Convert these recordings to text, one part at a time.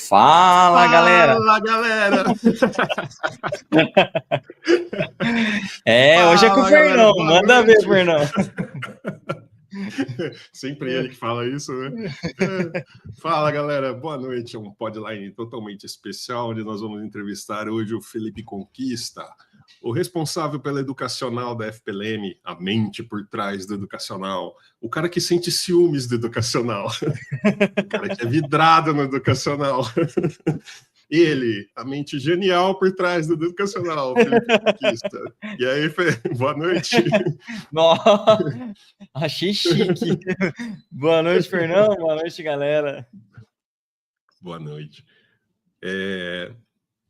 Fala, galera! Fala, galera! Hoje é com o Fernão. Manda ver, Fernão. Sempre ele que fala isso, né? Fala, galera. Boa noite. É um podline totalmente especial, onde nós vamos entrevistar hoje o Felipe Conquista, o responsável pela educacional da FPLM, a mente por trás do educacional, o cara que sente ciúmes do educacional, o cara que é vidrado no educacional. Ele, a mente genial por trás do educacional, Felipe Conquista. E aí, boa noite. Nossa, achei chique. Boa noite, Fernão. Boa noite, galera. Boa noite.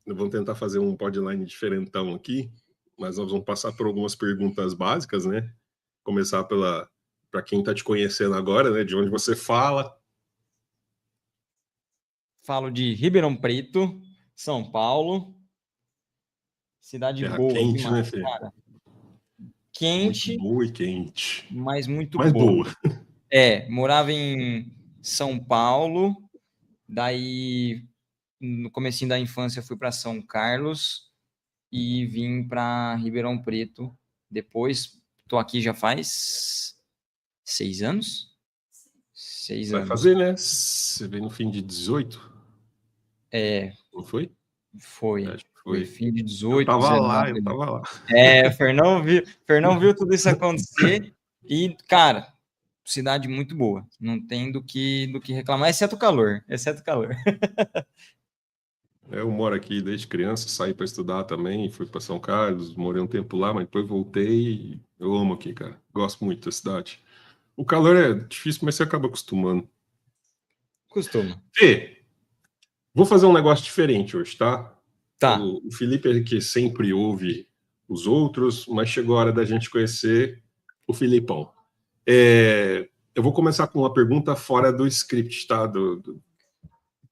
Vamos tentar fazer um podline diferentão aqui, mas nós vamos passar por algumas perguntas básicas, né? Começar para quem está te conhecendo agora, né? De onde você fala. Falo de Ribeirão Preto, São Paulo. Cidade Terra boa quente, demais, né, Fê? cara. Quente. Muito boa e quente. Mas muito mais boa. Morava em São Paulo, daí no comecinho da infância fui para São Carlos e vim para Ribeirão Preto. Depois tô aqui já faz 6 anos? 6 anos. Vai fazer, né? Você veio no fim de 18? Não foi? Foi. Acho que foi. Fim de 18. Eu tava 19. eu tava lá. Fernão viu tudo isso acontecer e, cara, cidade muito boa. Não tem do que reclamar, exceto o calor. Eu moro aqui desde criança, saí para estudar também, fui para São Carlos, morei um tempo lá, mas depois voltei. Eu amo aqui, cara. Gosto muito da cidade. O calor é difícil, mas você acaba acostumando. Costuma. Fê, vou fazer um negócio diferente hoje, tá? Tá. O Felipe é que sempre ouve os outros, mas chegou a hora da gente conhecer o Filipão. Eu vou começar com uma pergunta fora do script, tá?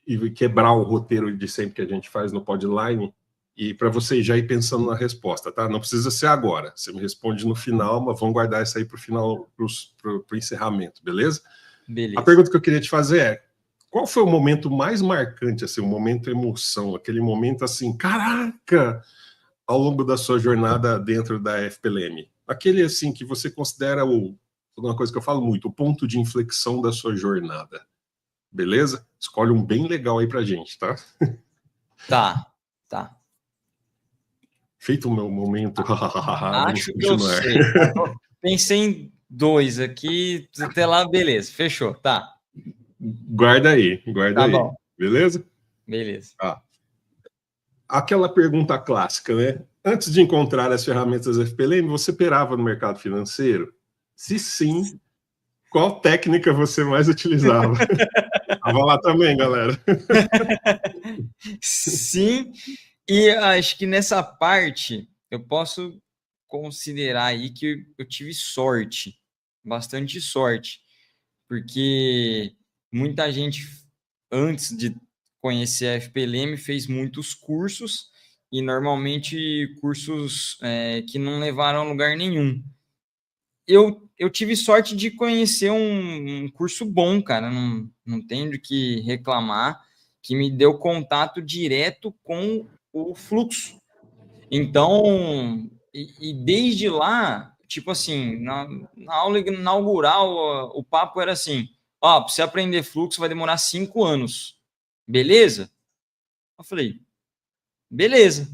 E quebrar o roteiro de sempre que a gente faz no Podline, e para você já ir pensando na resposta, tá? Não precisa ser agora, você me responde no final, mas vamos guardar isso aí para o final, para o encerramento, beleza? Beleza. A pergunta que eu queria te fazer é: qual foi o momento mais marcante, assim, o momento emoção, aquele momento assim, caraca, ao longo da sua jornada dentro da FPLM? Aquele, assim, que você considera uma coisa que eu falo muito, o ponto de inflexão da sua jornada. Beleza? Escolhe um bem legal aí pra gente, tá? Tá. Feito o meu momento. Acho que eu sei. Pensei em 2 aqui, até lá, beleza, fechou, tá. Guarda aí. Tá bom. Beleza? Beleza. Tá. Aquela pergunta clássica, né? Antes de encontrar as ferramentas FPLM, você operava no mercado financeiro? Se sim, qual técnica você mais utilizava? Tava lá também, galera. Sim, e acho que nessa parte eu posso considerar aí que eu tive sorte, bastante sorte, porque muita gente, antes de conhecer a FPLM, fez muitos cursos, e normalmente cursos que não levaram a lugar nenhum. Eu tive sorte de conhecer um curso bom, cara, não tenho de que reclamar, que me deu contato direto com o fluxo. Então, e desde lá, tipo assim, na aula inaugural, o papo era assim: ó, para você aprender fluxo vai demorar 5 anos, beleza? Eu falei, beleza.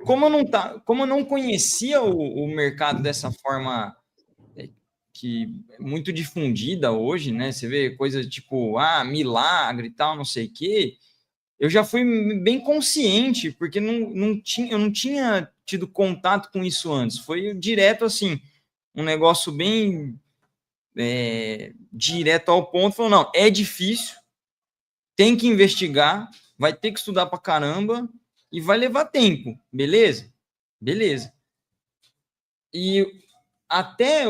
Como eu não conhecia o mercado dessa forma que é muito difundida hoje, né? Você vê coisas tipo, milagre e tal, não sei o quê. Eu já fui bem consciente, porque eu não tinha tido contato com isso antes. Foi direto, assim, um negócio bem direto ao ponto. Falou, não, é difícil, tem que investigar, vai ter que estudar pra caramba e vai levar tempo, beleza? Beleza. E até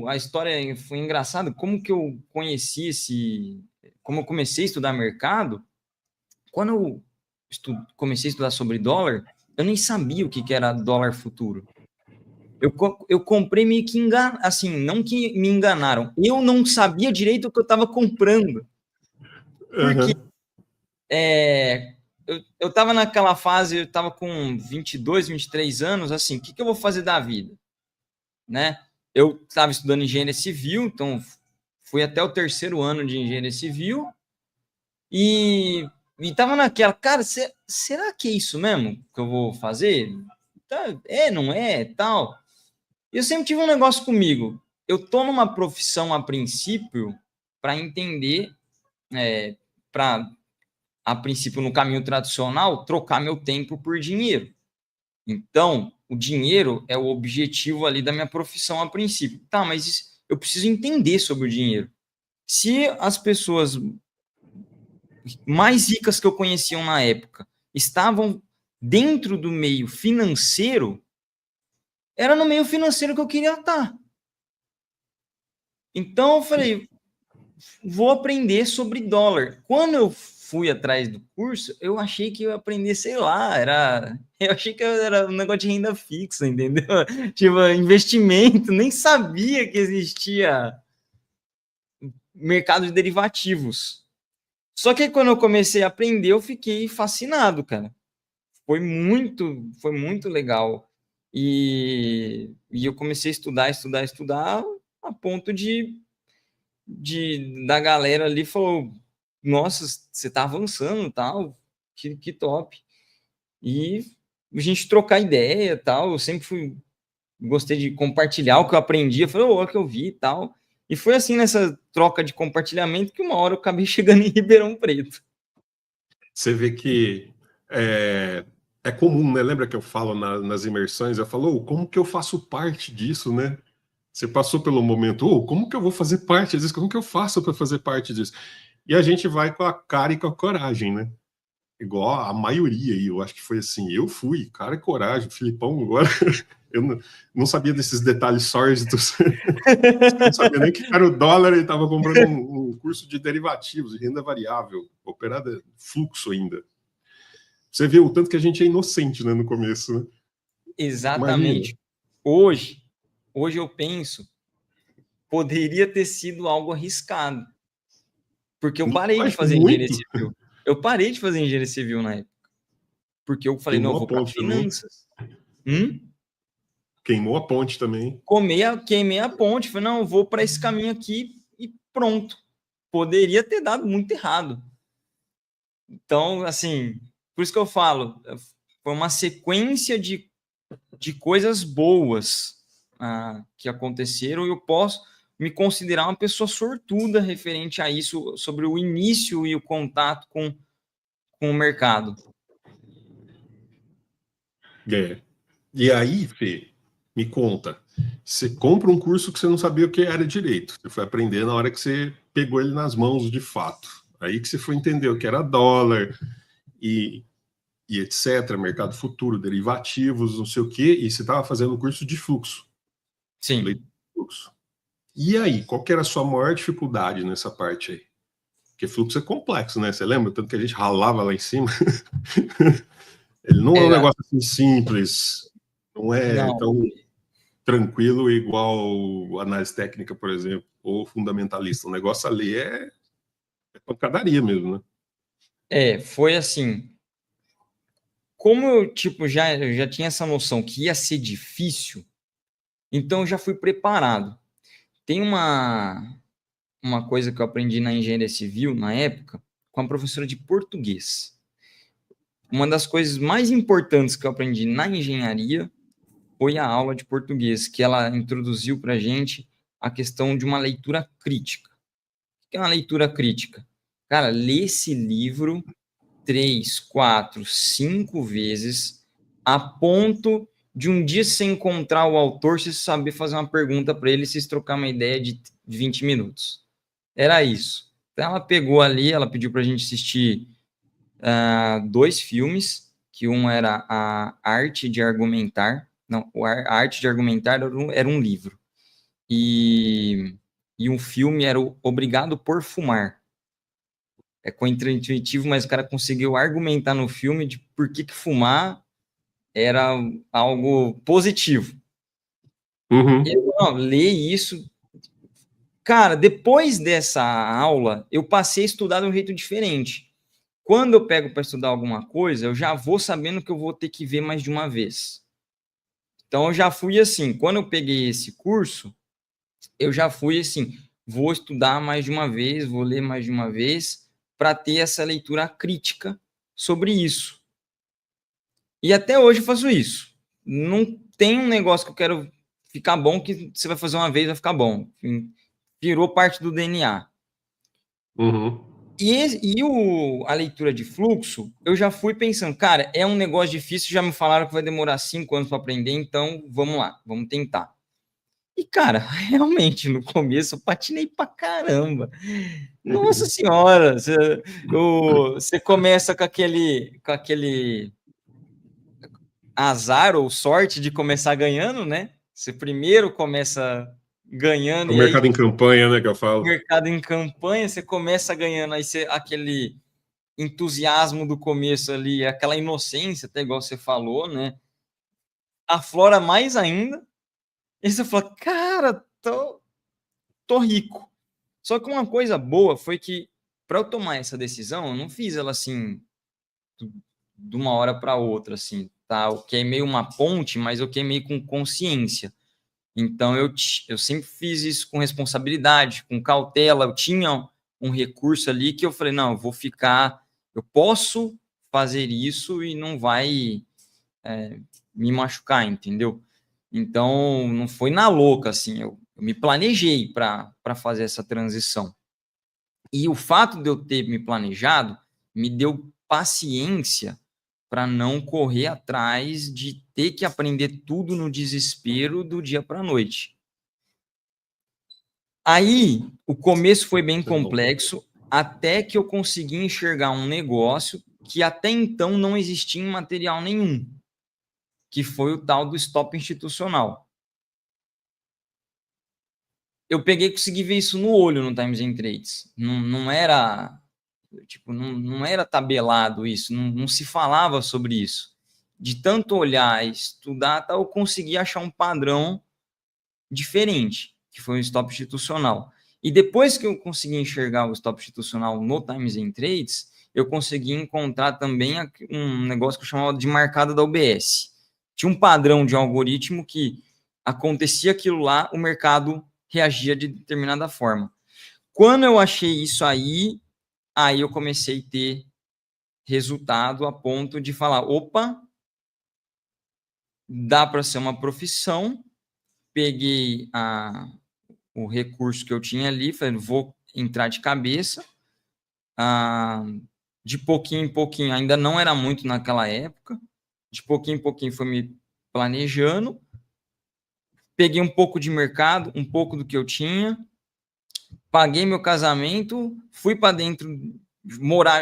a história foi engraçada, como que eu conheci como eu comecei a estudar mercado. Quando eu comecei a estudar sobre dólar, eu nem sabia o que era dólar futuro. Eu comprei meio que assim, não que me enganaram, eu não sabia direito o que eu estava comprando. Porque Eu tava naquela fase, eu tava com 22, 23 anos, assim, o que eu vou fazer da vida? Né? Eu estava estudando engenharia civil, então fui até o 3º ano de engenharia civil e tava naquela, cara, será que é isso mesmo que eu vou fazer? Não é, tal. E eu sempre tive um negócio comigo. Eu tô numa profissão a princípio para entender, para a princípio no caminho tradicional, trocar meu tempo por dinheiro. Então, o dinheiro é o objetivo ali da minha profissão a princípio. Tá, mas eu preciso entender sobre o dinheiro. Se as pessoas mais ricas que eu conhecia na época estavam dentro do meio financeiro, era no meio financeiro que eu queria estar. Então, eu falei, vou aprender sobre dólar. Quando eu fui atrás do curso, eu achei que eu ia aprender, sei lá, eu achei que era um negócio de renda fixa, entendeu? Tipo, investimento, nem sabia que existia mercado de derivativos. Só que quando eu comecei a aprender, eu fiquei fascinado, cara. Foi muito legal. E eu comecei a estudar, a ponto da galera ali falou, nossa, você tá avançando, tal, que top. E a gente trocar ideia, tal, eu sempre gostei de compartilhar o que eu aprendi, eu falei, o que eu vi e tal. E foi assim, nessa troca de compartilhamento, que uma hora eu acabei chegando em Ribeirão Preto. Você vê que é comum, né? Lembra que eu falo nas imersões, eu falo, como que eu faço parte disso, né? Você passou pelo momento, como que eu vou fazer parte disso? Como que eu faço para fazer parte disso? E a gente vai com a cara e com a coragem, né? Igual a maioria aí, eu acho que foi assim. Eu fui, cara e coragem. O Filipão agora, eu não sabia desses detalhes sórdidos. Não sabia nem que era o dólar e estava comprando um curso de derivativos, de renda variável, operada fluxo ainda. Você vê o tanto que a gente é inocente, né, no começo, né? Exatamente. Hoje eu penso, poderia ter sido algo arriscado. Porque eu parei de fazer engenharia civil. Eu parei de fazer engenharia civil na época. Porque eu falei, não, eu vou para finanças. Queimou a ponte também. Queimei a ponte. Falei, não, eu vou para esse caminho aqui e pronto. Poderia ter dado muito errado. Então, assim, por isso que eu falo, foi uma sequência de coisas boas que aconteceram, e eu posso me considerar uma pessoa sortuda referente a isso, sobre o início e o contato com o mercado. E aí, Fê, me conta, você compra um curso que você não sabia o que era direito, você foi aprender na hora que você pegou ele nas mãos de fato, aí que você foi entender o que era dólar e etc, mercado futuro, derivativos, não sei o que, e você estava fazendo um curso de fluxo. Sim. Fluxo. E aí, qual que era a sua maior dificuldade nessa parte aí? Porque fluxo é complexo, né? Você lembra? Tanto que a gente ralava lá em cima. Ele não é um negócio assim simples, não é tão tranquilo igual análise técnica, por exemplo, ou fundamentalista. O negócio ali é pancadaria mesmo, né? Foi assim. Como eu já tinha essa noção que ia ser difícil, então eu já fui preparado. Tem uma coisa que eu aprendi na engenharia civil, na época, com a professora de português. Uma das coisas mais importantes que eu aprendi na engenharia foi a aula de português, que ela introduziu para a gente a questão de uma leitura crítica. O que é uma leitura crítica? Cara, lê esse livro 3, 4, 5 vezes, a ponto de um dia você encontrar o autor, você saber fazer uma pergunta para ele, vocês trocar uma ideia de 20 minutos. Era isso. Então ela pegou ali, ela pediu para a gente assistir 2 filmes, que um era a Arte de Argumentar, não, a Arte de Argumentar era um livro, e um filme era o Obrigado por Fumar. É contraintuitivo, mas o cara conseguiu argumentar no filme de por que fumar era algo positivo. Eu lê isso. Cara, depois dessa aula, eu passei a estudar de um jeito diferente. quando eu pego para estudar alguma coisa, eu já vou sabendo que eu vou ter que ver mais de uma vez. Então, eu já fui assim, quando eu peguei esse curso, eu já fui assim, vou estudar mais de uma vez, vou ler mais de uma vez, para ter essa leitura crítica sobre isso. E até hoje eu faço isso. Não tem um negócio que eu quero ficar bom que você vai fazer uma vez vai ficar bom. Virou parte do DNA. Uhum. A leitura de fluxo, eu já fui pensando, cara, é um negócio difícil, já me falaram que vai demorar 5 anos para aprender, então vamos lá, vamos tentar. E, cara, realmente, no começo eu patinei pra caramba. Nossa senhora, você começa com aquele azar ou sorte de começar ganhando, né? Você primeiro começa ganhando O e aí mercado em campanha, né, que eu falo. mercado em campanha, você começa ganhando, aí aquele entusiasmo do começo ali, aquela inocência, até igual você falou, né? Aflora mais ainda, e você fala, cara, tô rico. Só que uma coisa boa foi que, para eu tomar essa decisão, eu não fiz ela assim, de uma hora para outra, assim, tá? Eu queimei uma ponte, mas eu queimei com consciência. Então, eu sempre fiz isso com responsabilidade, com cautela. Eu tinha um recurso ali que eu falei, não, eu vou ficar, eu posso fazer isso e não vai me machucar, entendeu? Então, não foi na louca, assim, eu me planejei para fazer essa transição. E o fato de eu ter me planejado me deu paciência para não correr atrás de ter que aprender tudo no desespero do dia para a noite. Aí, o começo foi bem complexo, até que eu consegui enxergar um negócio que até então não existia em material nenhum, que foi o tal do stop institucional. Eu peguei e consegui ver isso no olho no Times and Trades. Não era, tipo, não era tabelado isso, não se falava sobre isso. De tanto olhar, estudar, eu consegui achar um padrão diferente, que foi o stop institucional. E depois que eu consegui enxergar o stop institucional no Times and Trades, eu consegui encontrar também um negócio que eu chamava de marcada da UBS. Tinha um padrão de algoritmo que acontecia aquilo lá, o mercado reagia de determinada forma. Quando eu achei isso aí eu comecei a ter resultado a ponto de falar, opa, dá para ser uma profissão. Peguei o recurso que eu tinha ali, falei, vou entrar de cabeça. De pouquinho em pouquinho, ainda não era muito naquela época, de pouquinho em pouquinho foi me planejando, peguei um pouco de mercado, um pouco do que eu tinha, paguei meu casamento, fui para dentro,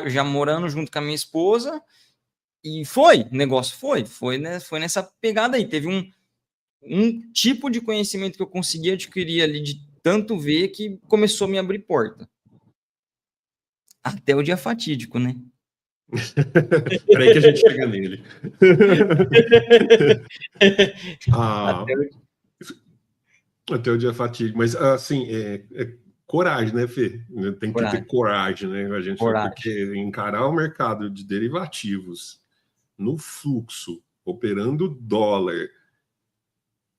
já morando junto com a minha esposa, e o negócio foi nessa pegada aí, teve um tipo de conhecimento que eu consegui adquirir ali de tanto ver que começou a me abrir porta. Até o dia fatídico, né? Peraí que a gente chega nele. Até o dia fatídico. Mas, assim, coragem, né, Fê? Tem que ter coragem, né? A gente fala, porque encarar o mercado de derivativos no fluxo, operando dólar,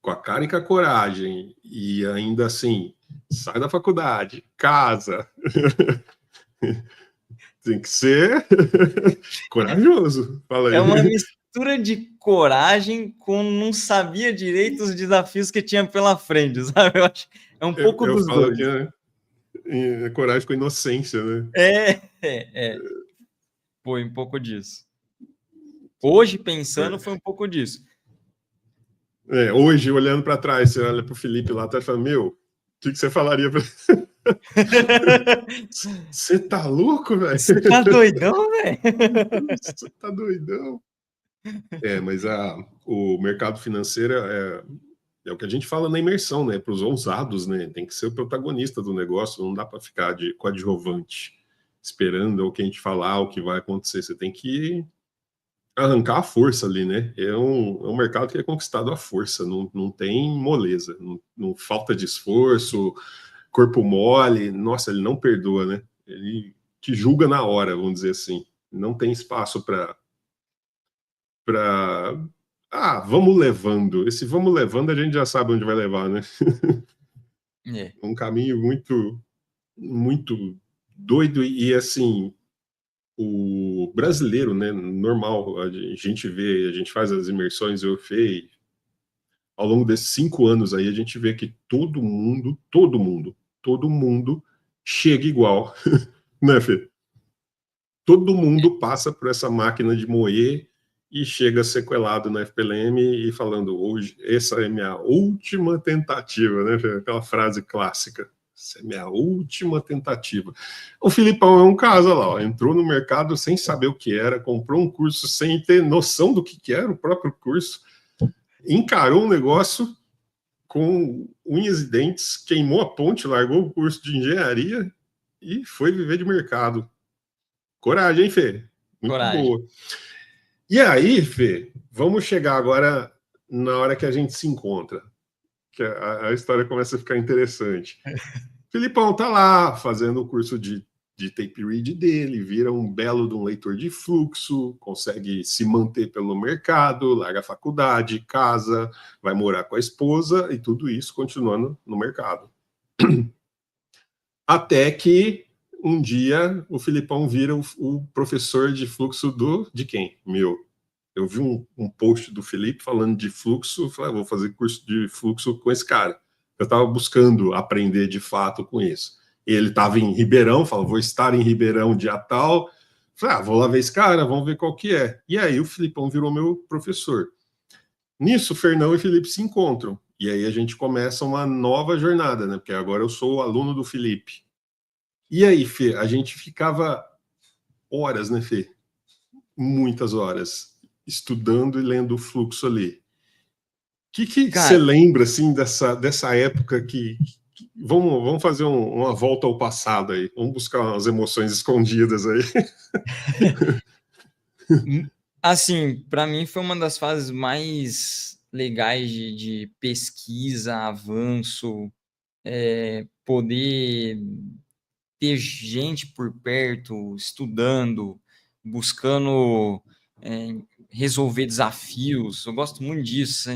com a cara e com a coragem, e ainda assim, sai da faculdade, casa. Tem que ser corajoso. Fala aí. É uma mistura de coragem com não sabia direito os desafios que tinha pela frente, sabe? Eu acho é um pouco dos falo dois. Que é coragem com inocência, né? Foi um pouco disso. Hoje, pensando, foi um pouco disso. Hoje, olhando para trás, você olha para o Felipe lá atrás e fala, meu, o que você falaria para Você tá louco, velho? Você tá doidão, velho? Você tá doidão? Mas o mercado financeiro é o que a gente fala na imersão, né? Para os ousados, né? Tem que ser o protagonista do negócio, não dá para ficar de coadjuvante, esperando o que a gente falar, o que vai acontecer. Você tem que arrancar a força ali, né? É um mercado que é conquistado à força, não tem moleza, não falta de esforço, corpo mole, nossa, ele não perdoa, né? Ele te julga na hora, vamos dizer assim. Não tem espaço para vamos levando. Esse vamos levando a gente já sabe onde vai levar, né? Um caminho muito, muito doido e assim, o brasileiro, né? Normal, a gente vê, a gente faz as imersões, eu fiz. Ao longo desses 5 anos aí, a gente vê que todo mundo chega igual, né, Fê? Todo mundo passa por essa máquina de moer e chega sequelado na FPLM e falando, hoje, essa é minha última tentativa, né, Fê? Aquela frase clássica. Essa é minha última tentativa. O Filipão é um caso lá, ó, entrou no mercado sem saber o que era, comprou um curso sem ter noção do que era o próprio curso, encarou um negócio com unhas e dentes, queimou a ponte, largou o curso de engenharia e foi viver de mercado. Coragem, hein, Fê? Muito Coragem. boa. E aí, Fê, vamos chegar agora na hora que a gente se encontra, que a história começa a ficar interessante. Filipão tá lá fazendo o curso de tape read dele, vira um belo de um leitor de fluxo, consegue se manter pelo mercado, larga a faculdade, casa, vai morar com a esposa e tudo isso continuando no mercado. Até que um dia o Filipão vira o professor de fluxo de quem? Meu. Eu vi um post do Felipe falando de fluxo, falei, vou fazer curso de fluxo com esse cara. Eu estava buscando aprender de fato com isso. Ele estava em Ribeirão, falou, vou estar em Ribeirão dia tal. Falei, vou lá ver esse cara, vamos ver qual que é. E aí o Filipão virou meu professor. Nisso, Fernão e Felipe se encontram. E aí a gente começa uma nova jornada, né? Porque agora eu sou o aluno do Felipe. E aí, Fê, a gente ficava horas, né, Fê? Muitas horas, estudando e lendo o fluxo ali. O que você lembra, assim, dessa época que... Vamos fazer uma volta ao passado aí. Vamos buscar umas emoções escondidas aí. Assim, para mim foi uma das fases mais legais de pesquisa, avanço, poder ter gente por perto, estudando, buscando resolver desafios. Eu gosto muito disso,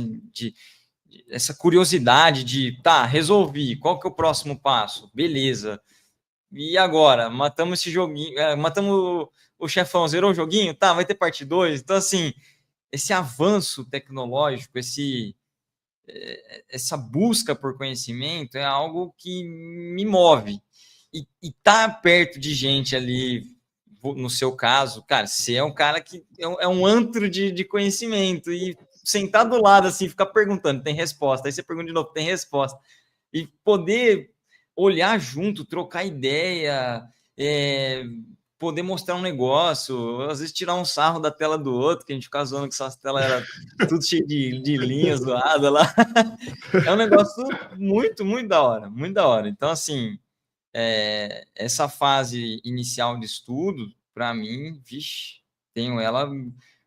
essa curiosidade de, tá, resolvi, qual que é o próximo passo? Beleza. E agora? Matamos esse joguinho, matamos o chefão, zerou o joguinho? Tá, vai ter parte 2. Então, assim, esse avanço tecnológico, essa busca por conhecimento é algo que me move. E tá perto de gente ali, no seu caso, cara, você é um cara que é um antro de conhecimento, e sentar do lado, assim, ficar perguntando, tem resposta, aí você pergunta de novo, tem resposta, e poder olhar junto, trocar ideia, poder mostrar um negócio, às vezes tirar um sarro da tela do outro, que a gente ficava zoando que essa tela era tudo cheio de linhas zoadas lá. É um negócio muito, muito da hora, muito da hora. Então, assim, essa fase inicial de estudo, para mim, vixe, tenho ela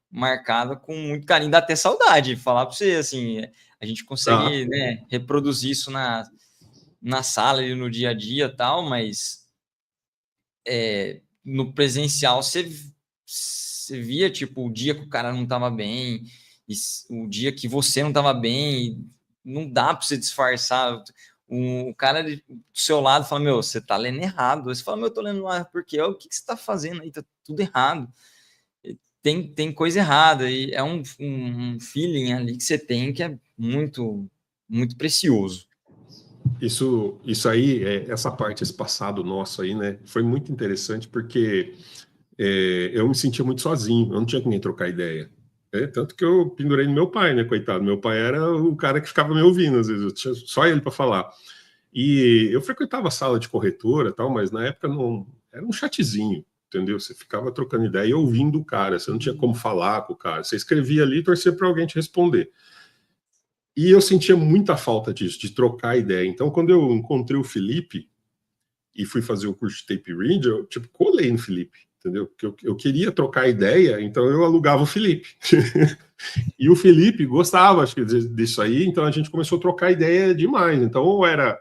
marcada com muito carinho, dá até saudade, falar para você, assim, a gente consegue né, reproduzir isso na sala e no dia a dia e tal, mas no presencial você via, tipo, o dia que o cara não estava bem, e o dia que você não estava bem, não dá para você disfarçar. O cara do seu lado fala, meu, você tá lendo errado. Você fala, meu, eu tô lendo lá, porque o que você tá fazendo aí? Tá tudo errado. Tem coisa errada, e é um feeling ali que você tem que é muito, muito precioso. Isso aí, essa parte, esse passado nosso aí, né, foi muito interessante porque eu me sentia muito sozinho, eu não tinha com quem trocar ideia. Tanto que eu pendurei no meu pai, né, coitado. Meu pai era o cara que ficava me ouvindo, às vezes, eu tinha só ele para falar. E eu frequentava a sala de corretora, tal, mas na época não era um chatzinho, entendeu? Você ficava trocando ideia e ouvindo o cara, você não tinha como falar com o cara. Você escrevia ali e torcia para alguém te responder. E eu sentia muita falta disso, de trocar ideia. Então, quando eu encontrei o Felipe e fui fazer o curso de tape read, eu tipo colei no Felipe, entendeu? Porque eu queria trocar ideia, então eu alugava o Felipe. E o Felipe gostava, acho que, disso aí, então a gente começou a trocar ideia demais. Então, ou era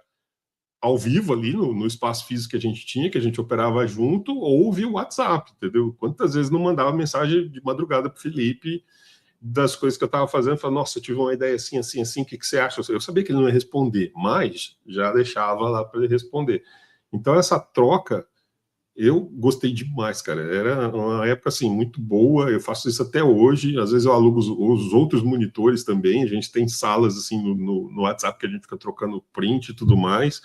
ao vivo ali no espaço físico que a gente tinha, que a gente operava junto, ou via WhatsApp, entendeu? Quantas vezes não mandava mensagem de madrugada para o Felipe das coisas que eu estava fazendo, falando, nossa, eu tive uma ideia assim, assim, assim, o que você acha? Eu sabia que ele não ia responder, mas já deixava lá para ele responder. Então, essa troca, eu gostei demais, cara. Era uma época, assim, muito boa, eu faço isso até hoje, às vezes eu alugo os outros monitores também, a gente tem salas, assim, no WhatsApp que a gente fica trocando print e tudo mais.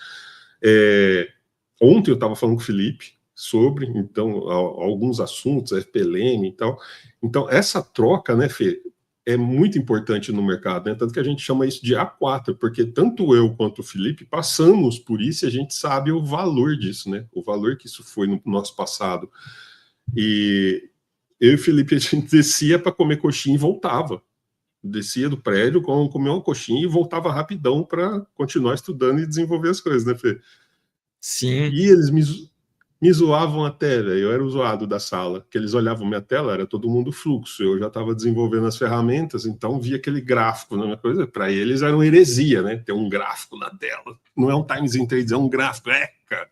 Ontem eu estava falando com o Felipe sobre, então, alguns assuntos, FPLM e tal. Então, essa troca, né, Fê, é muito importante no mercado, né? Tanto que a gente chama isso de A4, porque tanto eu quanto o Felipe passamos por isso e a gente sabe o valor disso, né? O valor que isso foi no nosso passado. E eu e o Felipe, a gente descia para comer coxinha e voltava. Descia do prédio, comia uma coxinha e voltava rapidão para continuar estudando e desenvolver as coisas, né, Fê? Sim. E eles me zoavam até, velho. Eu era o zoado da sala, que eles olhavam minha tela, era todo mundo fluxo. Eu já estava desenvolvendo as ferramentas, então via aquele gráfico na minha coisa. Para eles era uma heresia, né? Ter um gráfico na tela. Não é um Times in Trades, é um gráfico. Cara.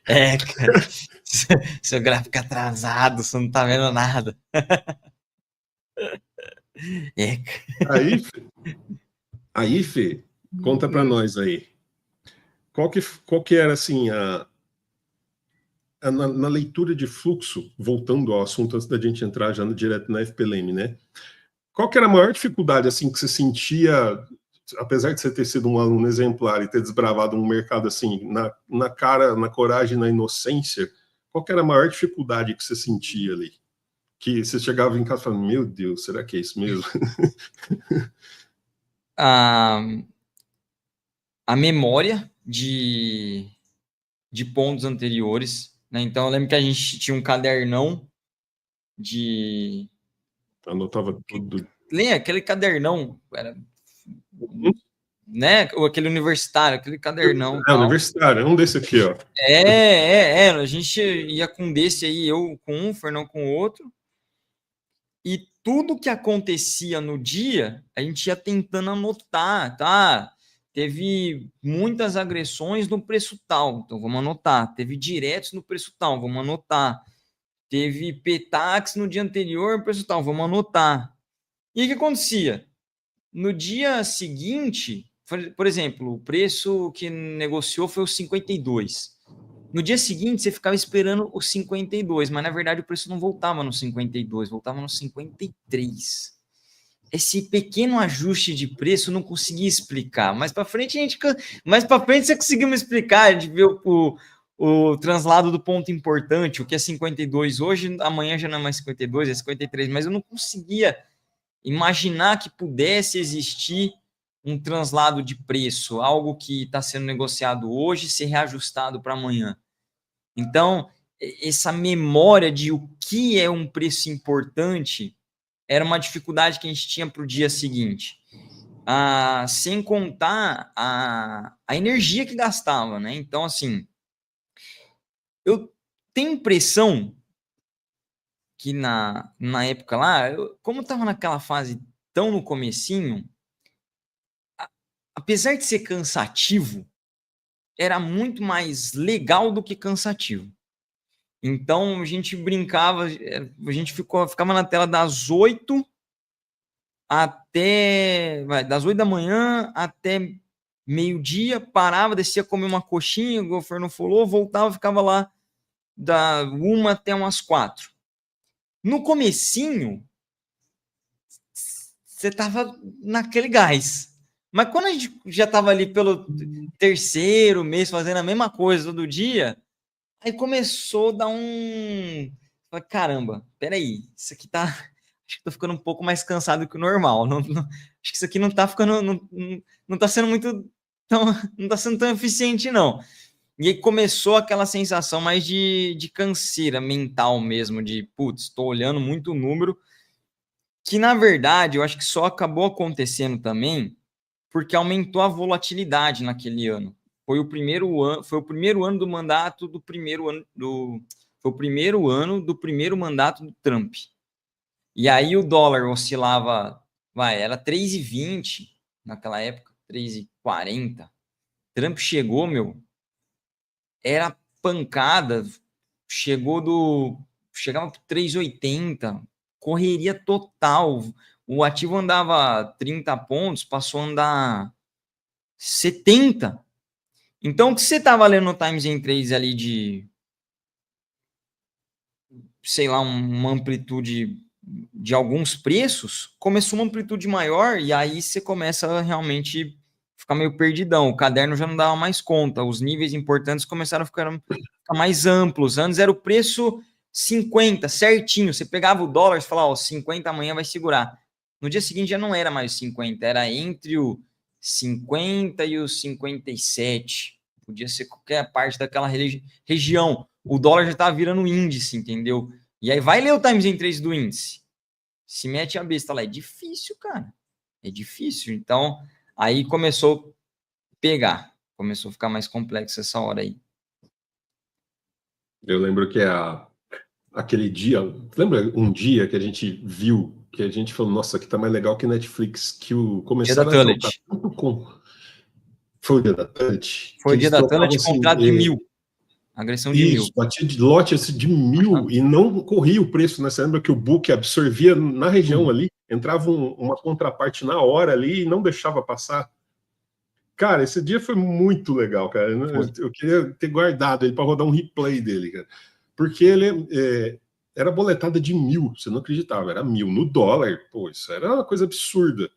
Cara. Seu gráfico atrasado, você não tá vendo nada. Cara. Aí, Fê, conta para nós aí. Qual que era, assim, na leitura de fluxo, voltando ao assunto antes da gente entrar já direto na FPLM, né? Qual que era a maior dificuldade, assim, que você sentia, apesar de você ter sido um aluno exemplar e ter desbravado um mercado, assim, na cara, na coragem, na inocência, qual que era a maior dificuldade que você sentia ali? Que você chegava em casa falando, meu Deus, será que é isso mesmo? A memória de pontos anteriores, né? Então, eu lembro que a gente tinha um cadernão de... Anotava tudo. Lembra? Aquele cadernão, era... né? Ou aquele universitário, aquele cadernão. Universitário, é um desse aqui, ó. A gente ia com desse aí, eu com um, o Fernão com o outro, e tudo que acontecia no dia, a gente ia tentando anotar, tá? Teve muitas agressões no preço tal, então vamos anotar. Teve diretos no preço tal, vamos anotar. Teve PTAX no dia anterior, preço tal, vamos anotar. E o que acontecia? No dia seguinte, por exemplo, o preço que negociou foi o 52. No dia seguinte, você ficava esperando o 52, mas na verdade o preço não voltava no 52, voltava no 53. Esse pequeno ajuste de preço eu não conseguia explicar. Mais para frente você conseguiu me explicar, a gente viu o translado do ponto importante, o que é 52 hoje, amanhã já não é mais 52, é 53, mas eu não conseguia imaginar que pudesse existir um translado de preço, algo que está sendo negociado hoje ser reajustado para amanhã. Então, essa memória de o que é um preço importante era uma dificuldade que a gente tinha para o dia seguinte. Sem contar a energia que gastava, né? Então, assim, eu tenho impressão que na época lá, como eu estava naquela fase tão no comecinho, apesar de ser cansativo, era muito mais legal do que cansativo. Então, a gente brincava, a gente ficava na tela das 8 das 8 da manhã até meio-dia, parava, descia comer uma coxinha, o Fernando falou, voltava, ficava lá da 1 até umas 4. No comecinho, você tava naquele gás. Mas quando a gente já tava ali pelo terceiro mês fazendo a mesma coisa todo dia, aí começou a dar caramba, peraí, isso aqui tá... Acho que tô ficando um pouco mais cansado que o normal. Acho que isso aqui não tá ficando... Não tá sendo muito... não tá sendo tão eficiente, não. E aí começou aquela sensação mais de canseira mental mesmo, de, putz, tô olhando muito número, que na verdade eu acho que só acabou acontecendo também porque aumentou a volatilidade naquele ano. Foi o primeiro ano do mandato do primeiro ano foi o primeiro ano do primeiro mandato do Trump. E aí o dólar oscilava, era 3,20 naquela época, 3,40. Trump chegou, meu, era pancada, chegava para 3,80, correria total. O ativo andava 30 pontos, passou a andar 70. Então, o que você estava lendo no Times em 3 ali de, sei lá, uma amplitude de alguns preços, começou uma amplitude maior e aí você começa a realmente ficar meio perdidão. O caderno já não dava mais conta, os níveis importantes começaram a ficar mais amplos. Antes era o preço 50, certinho. Você pegava o dólar e falava, ó, 50 amanhã vai segurar. No dia seguinte já não era mais 50, era entre o 50 e o 57. Podia ser qualquer parte daquela região. O dólar já estava virando índice, entendeu? E aí vai ler o Times em 3 do índice. Se mete a besta lá. É difícil, cara. É difícil. Então, aí começou a pegar. Começou a ficar mais complexo essa hora aí. Eu lembro que aquele dia... Lembra um dia que a gente viu, que a gente falou, nossa, aqui tá mais legal que Netflix, que começaram a trocar tanto com... Foi o dia da Telet? Foi o dia da Telet, contrato de 1.000. Agressão de 1.000. Isso, batia de lote de 1.000 e não corria o preço, né? Você lembra que o book absorvia na região ali, entrava uma contraparte na hora ali e não deixava passar. Cara, esse dia foi muito legal, cara. Eu queria ter guardado ele para rodar um replay dele, cara. Porque ele era boletada de 1.000, você não acreditava, era 1.000 no dólar. Pô, isso era uma coisa absurda.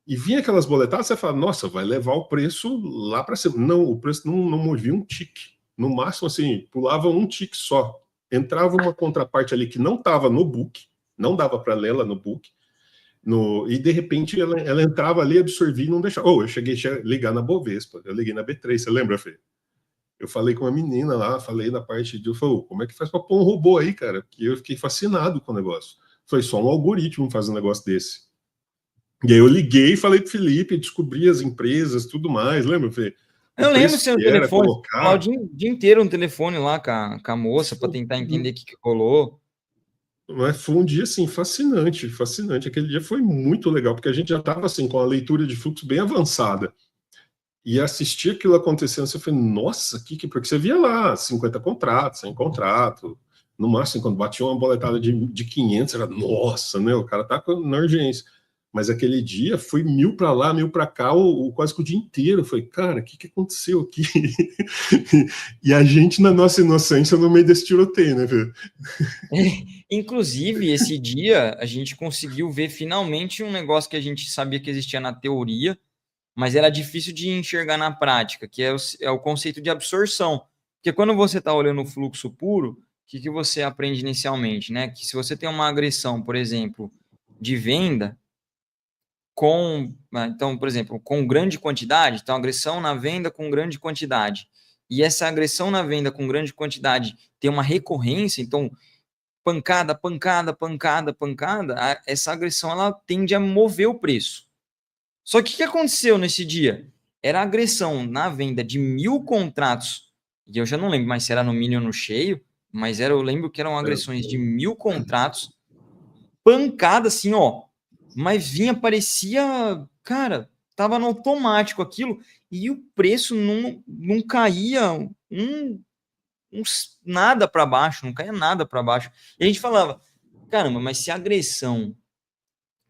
E vinha aquelas boletadas, você fala, nossa, vai levar o preço lá para cima. Não, o preço não movia um tique. No máximo, assim, pulava um tique só. Entrava uma contraparte ali que não estava no book, não dava para ler ela no book, e de repente ela entrava ali, absorvia e não deixava. Eu cheguei a ligar na Bovespa, eu liguei na B3, você lembra, Fê? Eu falei com uma menina lá, falei na parte de... Eu falei, como é que faz para pôr um robô aí, cara? Porque eu fiquei fascinado com o negócio. Foi só um algoritmo fazer um negócio desse. E aí eu liguei e falei pro Felipe, descobri as empresas, tudo mais, lembra, Fê? Eu lembro seu telefone, colocar... o dia inteiro no telefone lá com a moça para tentar entender o que rolou. Mas foi um dia, assim, fascinante, fascinante. Aquele dia foi muito legal, porque a gente já estava, assim, com a leitura de fluxo bem avançada. E assistir aquilo acontecendo, você foi, nossa, porque você via lá 50 contratos, 100 contratos, no máximo, quando batia uma boletada de 500, era, nossa, né, o cara tá na urgência. Mas aquele dia foi 1.000 para lá, 1.000 para cá, quase que o dia inteiro. Foi, cara, o que aconteceu aqui? E a gente, na nossa inocência, no meio desse tiroteio, né, Pedro? Inclusive, esse dia, a gente conseguiu ver finalmente um negócio que a gente sabia que existia na teoria, mas era difícil de enxergar na prática, que é o conceito de absorção. Porque quando você está olhando o fluxo puro, o que você aprende inicialmente, né? Que se você tem uma agressão, por exemplo, de venda, então, por exemplo, com grande quantidade, então agressão na venda com grande quantidade, e essa agressão na venda com grande quantidade tem uma recorrência, então pancada, pancada, pancada, pancada, essa agressão ela tende a mover o preço. Só que o que aconteceu nesse dia? Era agressão na venda de 1.000 contratos, e eu já não lembro mais se era no mínimo ou no cheio, mas eu lembro que eram agressões de 1.000 contratos, pancada assim, ó, mas parecia, cara, tava no automático aquilo, e o preço não caía nada para baixo, não caía nada para baixo. E a gente falava, caramba, mas se agressão,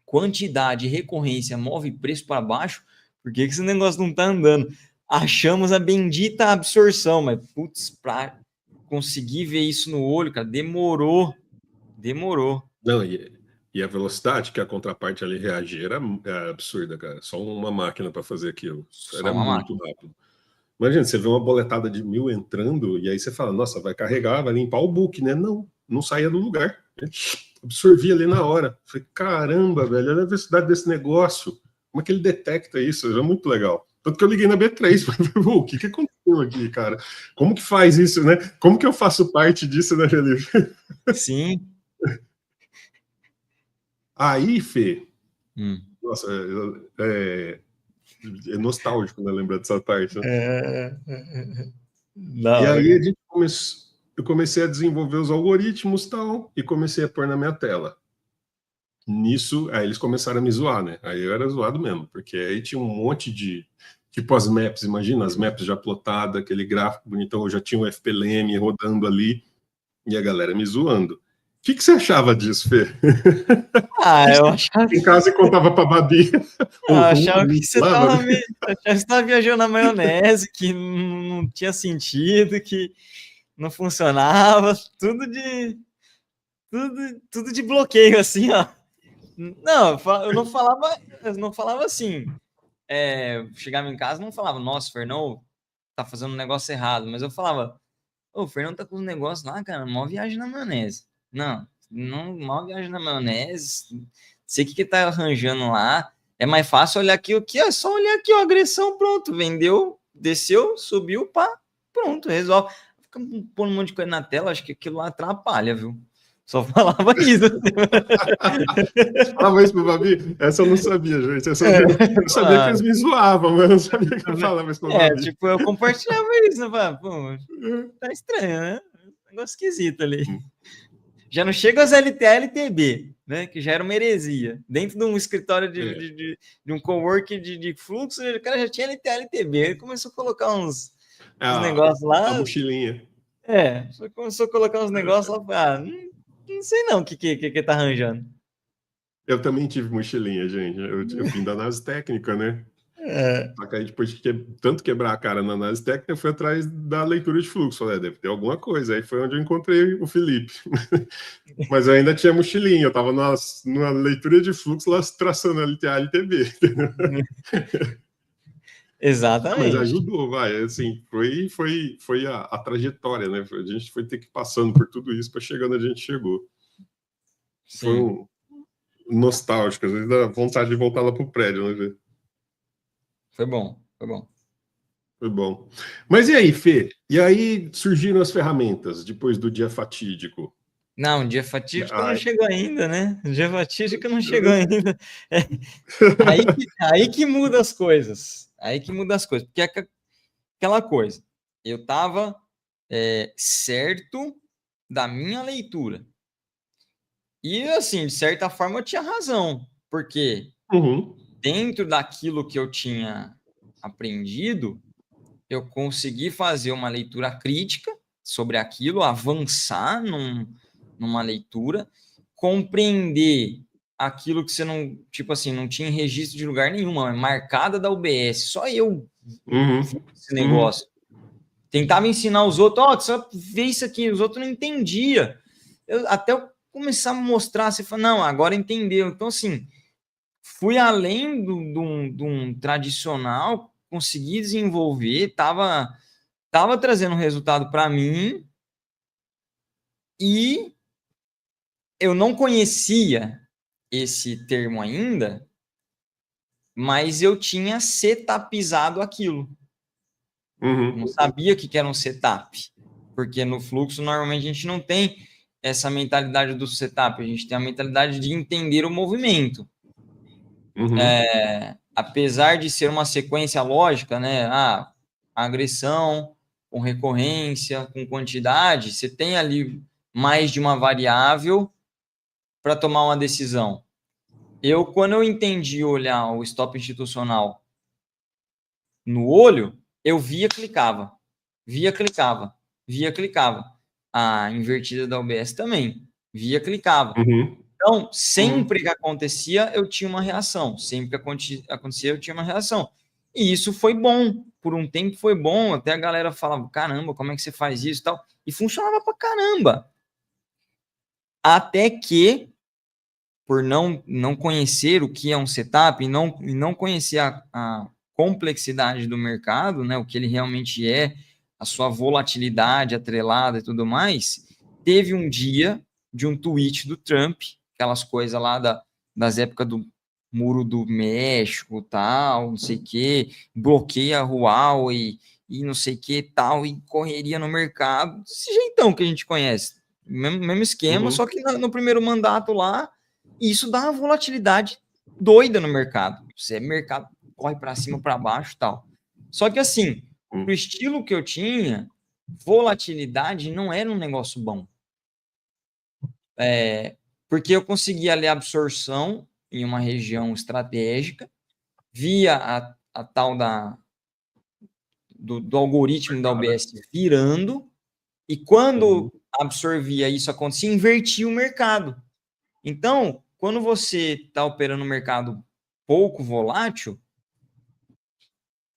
quantidade e recorrência move preço para baixo, por que esse negócio não tá andando? Achamos a bendita absorção, mas putz, para conseguir ver isso no olho, cara, demorou. Não, e a velocidade que a contraparte ali reagir era absurda, cara. Só uma máquina para fazer aquilo. Era muito rápido. Imagina, você vê uma boletada de 1.000 entrando e aí você fala, nossa, vai carregar, vai limpar o book, né? Não saía do lugar. Absorvia ali na hora. Falei, caramba, velho, olha a velocidade desse negócio. Como é que ele detecta isso? É muito legal. Tanto que eu liguei na B3, falei, o que aconteceu aqui, cara? Como que faz isso, né? Como que eu faço parte disso, né, Felipe? Sim. Aí, Fê, nossa, é nostálgico, né, lembrar dessa parte. Né? E aí eu comecei a desenvolver os algoritmos tal, e comecei a pôr na minha tela. Nisso, aí eles começaram a me zoar, né? Aí eu era zoado mesmo, porque aí tinha um monte de Tipo as maps, imagina as maps já plotadas, aquele gráfico bonitão, eu já tinha um FPLM rodando ali, e a galera me zoando. O que você achava disso, Fê? Eu achava, Em casa e contava pra Babi. achava que você Lá, estava Babi. viajando na maionese, que não tinha sentido, que não funcionava, tudo de bloqueio, assim, ó. Não, eu não falava assim. Chegava em casa, não falava, nossa, o Fernão tá fazendo um negócio errado, mas eu falava, o Fernando tá com um negócio lá, cara, mó viagem na maionese. Não, mó viagem na maionese. Sei o que tá arranjando lá. É mais fácil olhar aqui, o que é só olhar aqui, ó, agressão, pronto, vendeu, desceu, subiu, pá, pronto, resolve. Fica pondo um monte de coisa na tela, acho que aquilo lá atrapalha, viu? Só falava isso. Falava isso pro Babi? Essa eu não sabia, gente. Eu sabia que eles me zoavam, mas eu não sabia que eu falava isso pro Babi. Tipo, eu compartilhava isso, né? Falava, pô, tá estranho, né? Negócio esquisito ali. Já não chega às LTA, LTB, né? Que já era uma heresia. Dentro de um escritório de um coworking de fluxo, o cara já tinha LTA, LTB. Ele começou a colocar uns negócios lá. A mochilinha. Começou a colocar uns negócios lá. Não sei não o que tá arranjando. Eu também tive mochilinha, gente. Eu vim da análise técnica, né? Só que aí depois de tanto quebrar a cara na análise técnica, eu fui atrás da leitura de fluxo. Falei, deve ter alguma coisa. Aí foi onde eu encontrei o Felipe. Mas eu ainda tinha mochilinha, eu estava numa leitura de fluxo lá traçando LTA, LTB. Exatamente. Mas ajudou, vai. Assim, foi a trajetória, né? A gente foi ter que ir passando por tudo isso para chegar onde a gente chegou. Sim. Foi nostálgico, às vezes dá vontade de voltar lá pro prédio, né? Foi bom. Foi bom. Mas e aí, Fê? E aí surgiram as ferramentas depois do dia fatídico? Não, dia fatídico não chegou ainda, né? Dia fatídico não chegou ainda. Aí que muda as coisas. Porque é aquela coisa. Eu estava certo da minha leitura. E, assim, de certa forma, eu tinha razão. Porque dentro daquilo que eu tinha aprendido, eu consegui fazer uma leitura crítica sobre aquilo, avançar numa leitura, compreender aquilo que você não, tipo assim, não tinha registro de lugar nenhum, é marcada da UBS, só eu vi esse negócio. Tentava ensinar os outros, só vê isso aqui, os outros não entendiam. Até eu começar a mostrar, você fala, não, agora entendeu. Então, assim, fui além de um tradicional, consegui desenvolver, estava trazendo resultado para mim e eu não conhecia esse termo ainda, mas eu tinha setupizado aquilo. Não sabia o que era um setup, porque no fluxo normalmente a gente não tem essa mentalidade do setup, a gente tem a mentalidade de entender o movimento. Apesar de ser uma sequência lógica, né? Agressão com recorrência, com quantidade, você tem ali mais de uma variável para tomar uma decisão. Quando eu entendi olhar o stop institucional no olho, eu clicava. A invertida da UBS também, clicava. Então, sempre que acontecia, eu tinha uma reação. Sempre que acontecia, eu tinha uma reação. E isso foi bom. Por um tempo foi bom. Até a galera falava, caramba, como é que você faz isso e tal? E funcionava pra caramba. Até que, por não conhecer o que é um setup e não conhecer a complexidade do mercado, né, o que ele realmente é, a sua volatilidade atrelada e tudo mais, teve um dia de um tweet do Trump, aquelas coisas lá das épocas do Muro do México, tal, não sei o que, bloqueia a Huawei e não sei o que, tal, e correria no mercado, desse jeitão que a gente conhece, mesmo esquema, só que no primeiro mandato lá, isso dá uma volatilidade doida no mercado. Mercado corre para cima, para baixo, tal. Só que assim, pro estilo que eu tinha, volatilidade não era um negócio bom. Porque eu conseguia ler absorção em uma região estratégica, via a tal do algoritmo da UBS virando, e quando absorvia isso acontecia, invertia o mercado. Então, quando você está operando um mercado pouco volátil,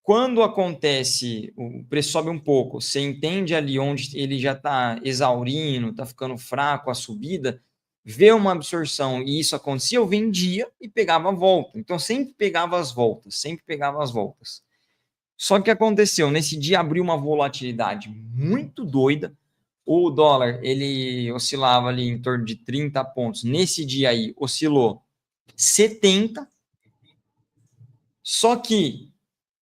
quando acontece, o preço sobe um pouco, você entende ali onde ele já está exaurindo, está ficando fraco a subida, vê uma absorção e isso acontecia, eu vendia e pegava a volta. Então, sempre pegava as voltas, sempre pegava as voltas. Só que aconteceu, nesse dia abriu uma volatilidade muito doida, o dólar, ele oscilava ali em torno de 30 pontos, nesse dia aí oscilou 70, só que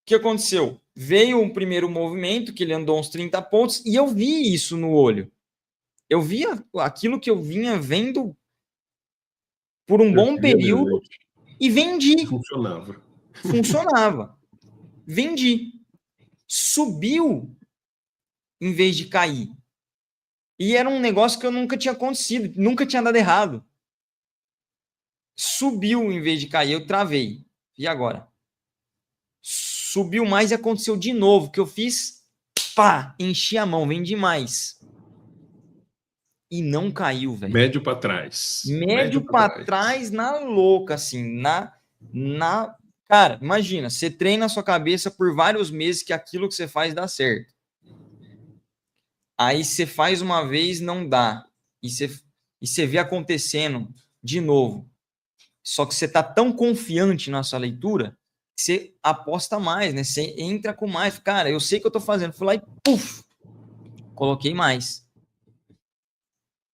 o que aconteceu? Veio um primeiro movimento, que ele andou uns 30 pontos, e eu vi isso no olho. Eu via aquilo que eu vinha vendo por um bom período e vendi. Funcionava. Funcionava. Vendi. Subiu em vez de cair. E era um negócio que eu nunca tinha acontecido, nunca tinha dado errado. Subiu em vez de cair, eu travei. E agora? Subiu mais e aconteceu de novo. O que eu fiz? Pá! Enchi a mão, vendi mais. E não caiu, velho. Médio para trás. Médio para trás na louca, assim, na... Cara, imagina, você treina a sua cabeça por vários meses que aquilo que você faz dá certo. Aí você faz uma vez, não dá. E você vê acontecendo de novo. Só que você tá tão confiante na sua leitura que você aposta mais, né? Você entra com mais. Cara, eu sei o que eu tô fazendo. Fui lá e puf! Coloquei mais.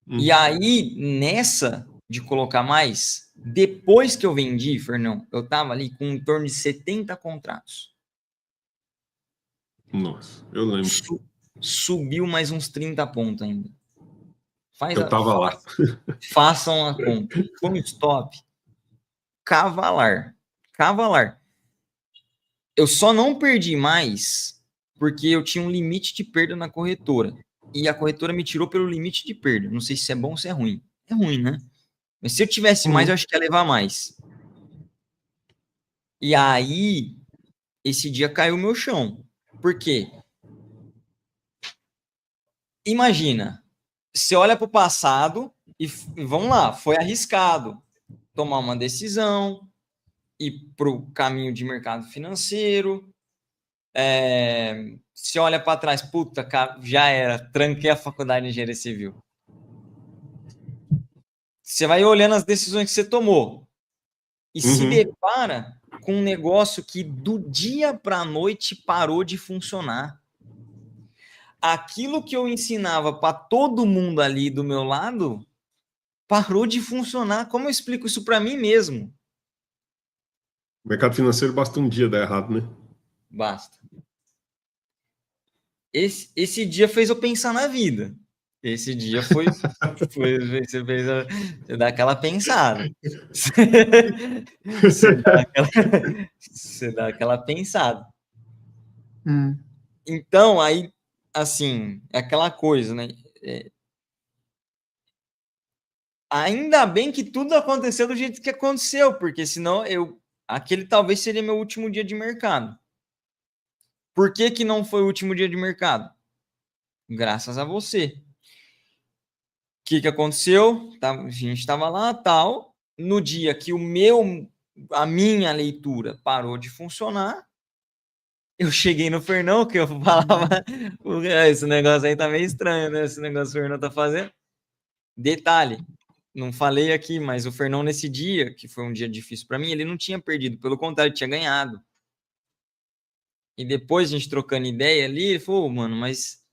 E aí, nessa de colocar mais, depois que eu vendi, Fernão, eu tava ali com em torno de 70 contratos. Nossa, eu lembro. Subiu mais uns 30 pontos ainda. Eu tava lá. Façam a conta. Com stop. Cavalar. Eu só não perdi mais porque eu tinha um limite de perda na corretora. E a corretora me tirou pelo limite de perda. Não sei se é bom ou se é ruim. É ruim, né? Mas se eu tivesse mais, eu acho que ia levar mais. E aí, esse dia caiu o meu chão. Por quê? Imagina, você olha para o passado e vamos lá, foi arriscado tomar uma decisão, ir para o caminho de mercado financeiro. Se olha para trás, puta, cara, já era, tranquei a faculdade de engenharia civil. Você vai olhando as decisões que você tomou e se depara com um negócio que do dia para a noite parou de funcionar. Aquilo que eu ensinava para todo mundo ali do meu lado parou de funcionar. Como eu explico isso para mim mesmo? O mercado financeiro basta um dia dar errado, né? Basta. Esse dia fez eu pensar na vida. Esse dia foi você dá aquela pensada. Você dá aquela pensada. Então, aí, assim, é aquela coisa, né? Ainda bem que tudo aconteceu do jeito que aconteceu, porque senão aquele talvez seria meu último dia de mercado. Por que não foi o último dia de mercado? Graças a você. O que aconteceu? A gente estava lá, tal. No dia que a minha leitura parou de funcionar, eu cheguei no Fernão, que eu falava, esse negócio aí tá meio estranho, né? Esse negócio que o Fernão tá fazendo. Detalhe, não falei aqui, mas o Fernão nesse dia, que foi um dia difícil para mim, ele não tinha perdido, pelo contrário, ele tinha ganhado. E depois a gente trocando ideia ali, ele falou, mano, mas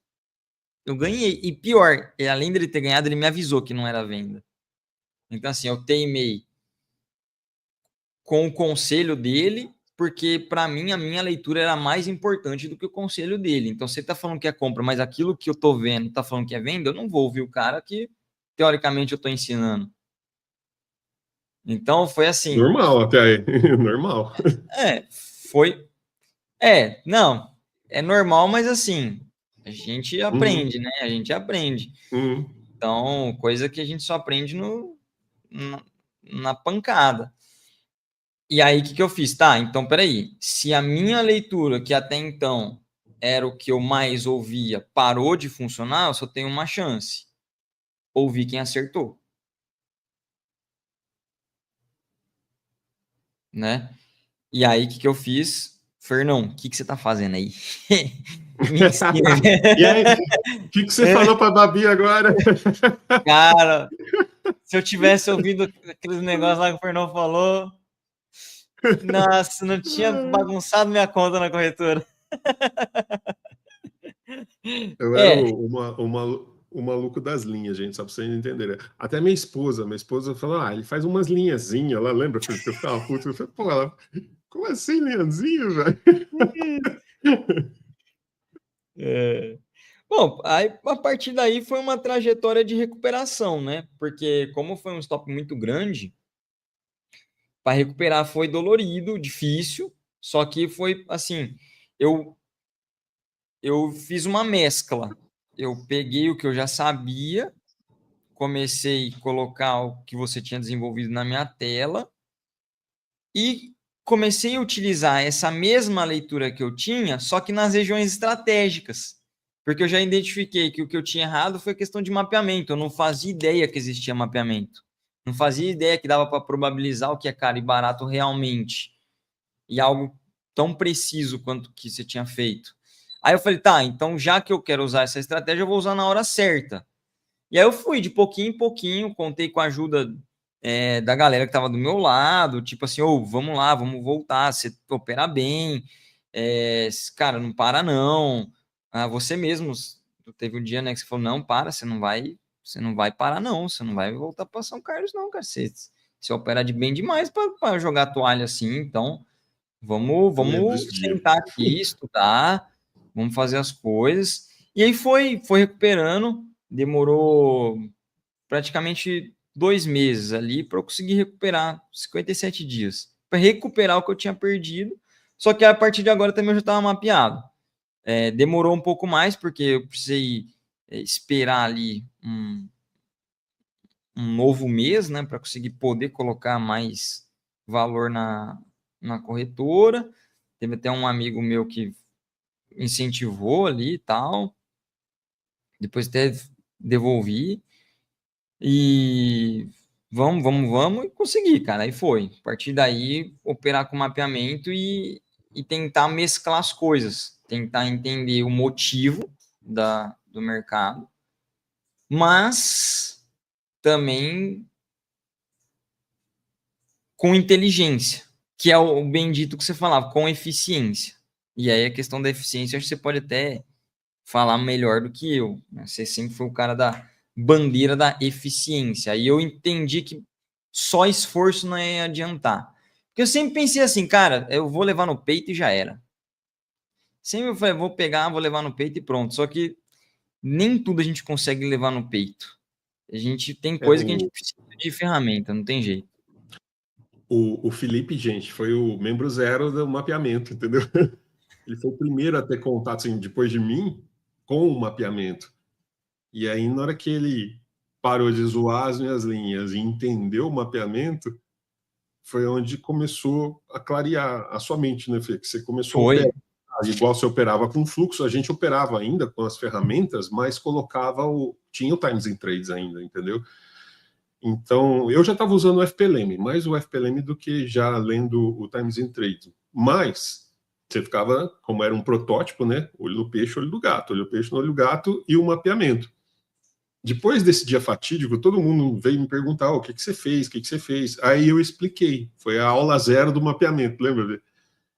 eu ganhei. E pior, além dele ter ganhado, ele me avisou que não era venda. Então, assim, eu teimei com o conselho dele, porque para mim a minha leitura era mais importante do que o conselho dele. Então, você tá falando que é compra, mas aquilo que eu tô vendo tá falando que é venda, eu não vou ouvir o cara que teoricamente eu tô ensinando. Então, foi assim. Normal até aí. Normal. Não, é normal, mas assim, a gente aprende, né? A gente aprende. Então, coisa que a gente só aprende na pancada. E aí, o que eu fiz? Tá, então, peraí. Se a minha leitura, que até então era o que eu mais ouvia, parou de funcionar, eu só tenho uma chance. Ouvir quem acertou. Né? E aí, o que eu fiz? Fernão, o que você tá fazendo aí? Me ensina. E aí, o que você falou pra Babi agora? Cara, se eu tivesse ouvido aqueles negócios lá que o Fernão falou, nossa, não tinha bagunçado minha conta na corretora. Eu era o maluco das linhas, gente, só pra vocês entenderem. Até minha esposa falou, ele faz umas linhazinhas lá, lembra, Felipe? Eu ficava puto, eu falei, pô, como assim linhazinha, velho? Bom, aí a partir daí foi uma trajetória de recuperação, né? Porque como foi um stop muito grande, para recuperar foi dolorido, difícil, só que foi assim, eu fiz uma mescla. Eu peguei o que eu já sabia, comecei a colocar o que você tinha desenvolvido na minha tela e comecei a utilizar essa mesma leitura que eu tinha, só que nas regiões estratégicas. Porque eu já identifiquei que o que eu tinha errado foi questão de mapeamento. Eu não fazia ideia que existia mapeamento. Não fazia ideia que dava para probabilizar o que é caro e barato realmente. E algo tão preciso quanto que você tinha feito. Aí eu falei, tá, então já que eu quero usar essa estratégia, eu vou usar na hora certa. E aí eu fui de pouquinho em pouquinho, contei com a ajuda da galera que estava do meu lado, tipo assim, vamos lá, vamos voltar, você opera bem, cara, não para não. Você mesmo, teve um dia, né, que você falou, não, para, você não vai parar não, você não vai voltar para São Carlos não, cara, você opera de bem demais para jogar toalha assim, então Lembro vamos esse dia. sentar aqui, estudar, vamos fazer as coisas. E aí foi recuperando, demorou praticamente 2 meses ali para eu conseguir recuperar 57 dias. Para recuperar o que eu tinha perdido. Só que a partir de agora também eu já estava mapeado. Demorou um pouco mais, porque eu precisei esperar ali um novo mês, né, para conseguir poder colocar mais valor na corretora. Teve até um amigo meu que incentivou ali e tal. Depois até devolvi. E vamos e consegui, cara. Aí foi. A partir daí, operar com mapeamento e tentar mesclar as coisas. Tentar entender o motivo do mercado, mas também com inteligência, que é o bendito que você falava, com eficiência. E aí a questão da eficiência, acho que você pode até falar melhor do que eu, né? Você sempre foi o cara da bandeira da eficiência. Aí eu entendi que só esforço não ia adiantar. Porque eu sempre pensei assim, cara, eu vou levar no peito e já era. Sempre eu falei, vou pegar, vou levar no peito e pronto. Só que nem tudo a gente consegue levar no peito. A gente tem coisa que a gente precisa de ferramenta, não tem jeito. O Felipe, gente, foi o membro zero do mapeamento, entendeu? Ele foi o primeiro a ter contato, assim, depois de mim, com o mapeamento. E aí, na hora que ele parou de zoar as minhas linhas e entendeu o mapeamento, foi onde começou a clarear a sua mente, né, Fê? Que você começou a Foi. operar. Igual você operava com fluxo, a gente operava ainda com as ferramentas, mas colocava tinha o Times in Trades ainda, entendeu? Então, eu já estava usando o FPLM, mais o FPLM do que já lendo o Times in Trades. Mas você ficava, como era um protótipo, né? Olho do peixe, olho do gato, olho do peixe, olho do gato e o mapeamento. Depois desse dia fatídico, todo mundo veio me perguntar o que você fez, o que você fez. Aí eu expliquei, foi a aula zero do mapeamento, lembra?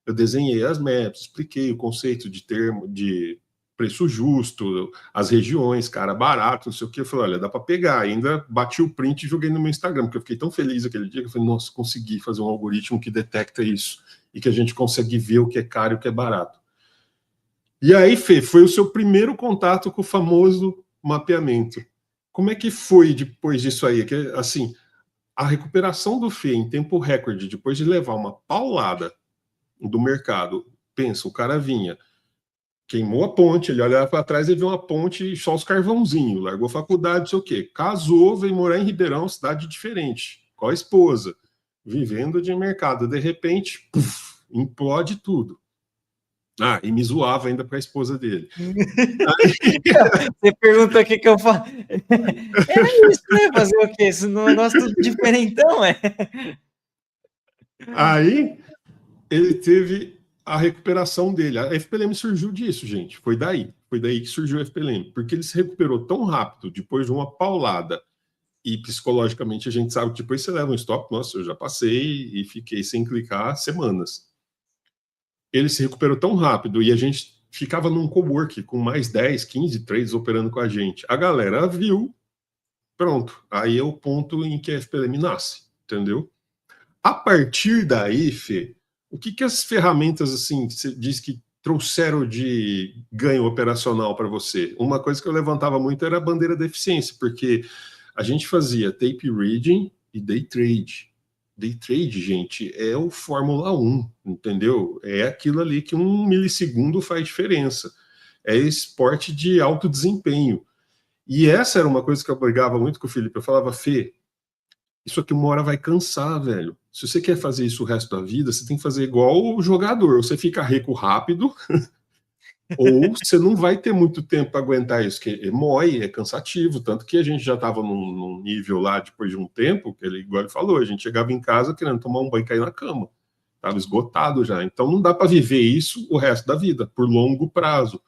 Eu desenhei as maps, expliquei o conceito de termo, de preço justo, as regiões, cara, barato, não sei o que. Eu falei, olha, dá para pegar. Ainda bati o print e joguei no meu Instagram, porque eu fiquei tão feliz aquele dia que eu falei, nossa, consegui fazer um algoritmo que detecta isso e que a gente consegue ver o que é caro e o que é barato. E aí, Fê, foi o seu primeiro contato com o famoso mapeamento. Como é que foi depois disso aí? Que, assim, a recuperação do Fê em tempo recorde, depois de levar uma paulada do mercado, pensa, o cara vinha, queimou a ponte, ele olhava para trás e viu uma ponte e só os carvãozinhos, largou faculdade, não sei o quê. Casou, veio morar em Ribeirão, cidade diferente, com a esposa, vivendo de mercado. De repente, puff, implode tudo. Ah, e me zoava ainda para a esposa dele. Você pergunta o que eu faço. É isso, né? Fazer o quê? Esse negócio tudo diferentão, é. Aí ele teve a recuperação dele. A FPLM surgiu disso, gente. Foi daí. Foi daí que surgiu a FPLM. Porque ele se recuperou tão rápido, depois de uma paulada. E psicologicamente a gente sabe que depois você leva um stop. Nossa, eu já passei e fiquei sem clicar semanas. Ele se recuperou tão rápido e a gente ficava num cowork com mais 10, 15 traders operando com a gente. A galera viu, pronto. Aí é o ponto em que a FPLM nasce, entendeu? A partir daí, Fê, o que as ferramentas, assim, você diz que trouxeram de ganho operacional para você? Uma coisa que eu levantava muito era a bandeira da eficiência, porque a gente fazia tape reading e day trade. Day trade, gente, é o Fórmula 1, entendeu? É aquilo ali que 1 milissegundo faz diferença. É esporte de alto desempenho. E essa era uma coisa que eu brigava muito com o Felipe. Eu falava, Fê, isso aqui uma hora vai cansar, velho. Se você quer fazer isso o resto da vida, você tem que fazer igual o jogador. Você fica rico rápido, ou você não vai ter muito tempo para aguentar isso, que é mói, é cansativo. Tanto que a gente já estava num nível lá, depois de um tempo, que ele, igual ele falou, a gente chegava em casa querendo tomar um banho e cair na cama. Estava esgotado já. Então não dá para viver isso o resto da vida, por longo prazo.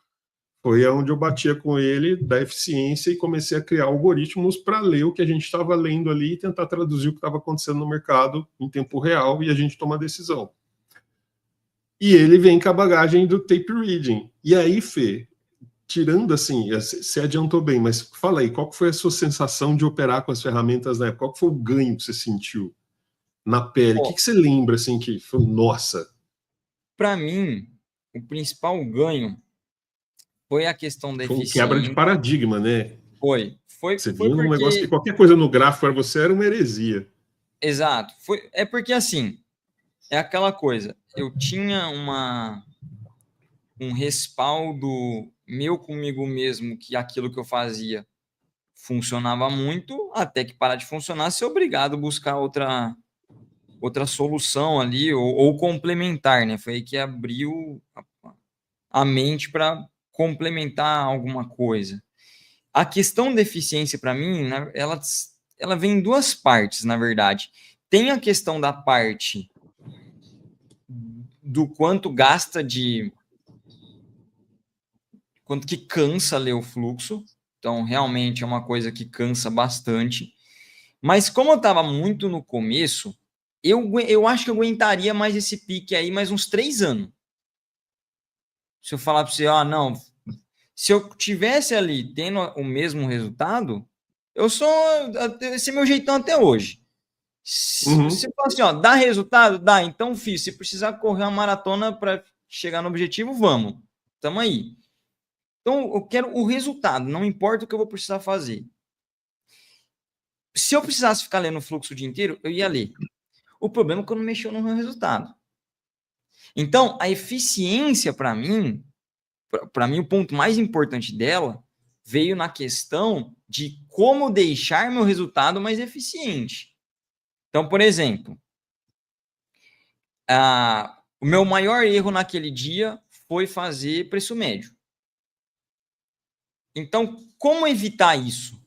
Foi onde eu batia com ele da eficiência e comecei a criar algoritmos para ler o que a gente estava lendo ali e tentar traduzir o que estava acontecendo no mercado em tempo real e a gente tomar decisão. E ele vem com a bagagem do tape reading. E aí, Fê, tirando assim, você adiantou bem, mas fala aí, qual foi a sua sensação de operar com as ferramentas na época? Qual foi o ganho que você sentiu na pele? O que você lembra assim que foi, nossa? Para mim, o principal ganho foi a questão da Foi um quebra de eficiência. Paradigma, né? Foi Você vinha num negócio que porque... qualquer coisa no gráfico para você era uma heresia. Exato. É porque, assim, é aquela coisa. Eu tinha um respaldo meu comigo mesmo que aquilo que eu fazia funcionava muito, até que parar de funcionar, ser obrigado a buscar outra solução ali, ou complementar, né? Foi aí que abriu a mente para complementar alguma coisa. A questão da eficiência, para mim, né, ela vem em duas partes, na verdade. Tem a questão da parte do quanto gasta quanto que cansa ler o fluxo. Então, realmente é uma coisa que cansa bastante. Mas como eu estava muito no começo, eu acho que eu aguentaria mais esse pique aí mais uns 3 anos. Se eu falar para você, não, se eu tivesse ali tendo o mesmo resultado, esse é meu jeitão até hoje. Se for assim, dá resultado? Dá. Então, filho, se precisar correr uma maratona para chegar no objetivo, vamos. Tamo aí. Então, eu quero o resultado, não importa o que eu vou precisar fazer. Se eu precisasse ficar lendo o fluxo o dia inteiro, eu ia ler. O problema é que eu não mexeu no meu resultado. Então, a eficiência, para mim, o ponto mais importante dela veio na questão de como deixar meu resultado mais eficiente. Então, por exemplo, o meu maior erro naquele dia foi fazer preço médio. Então, como evitar isso?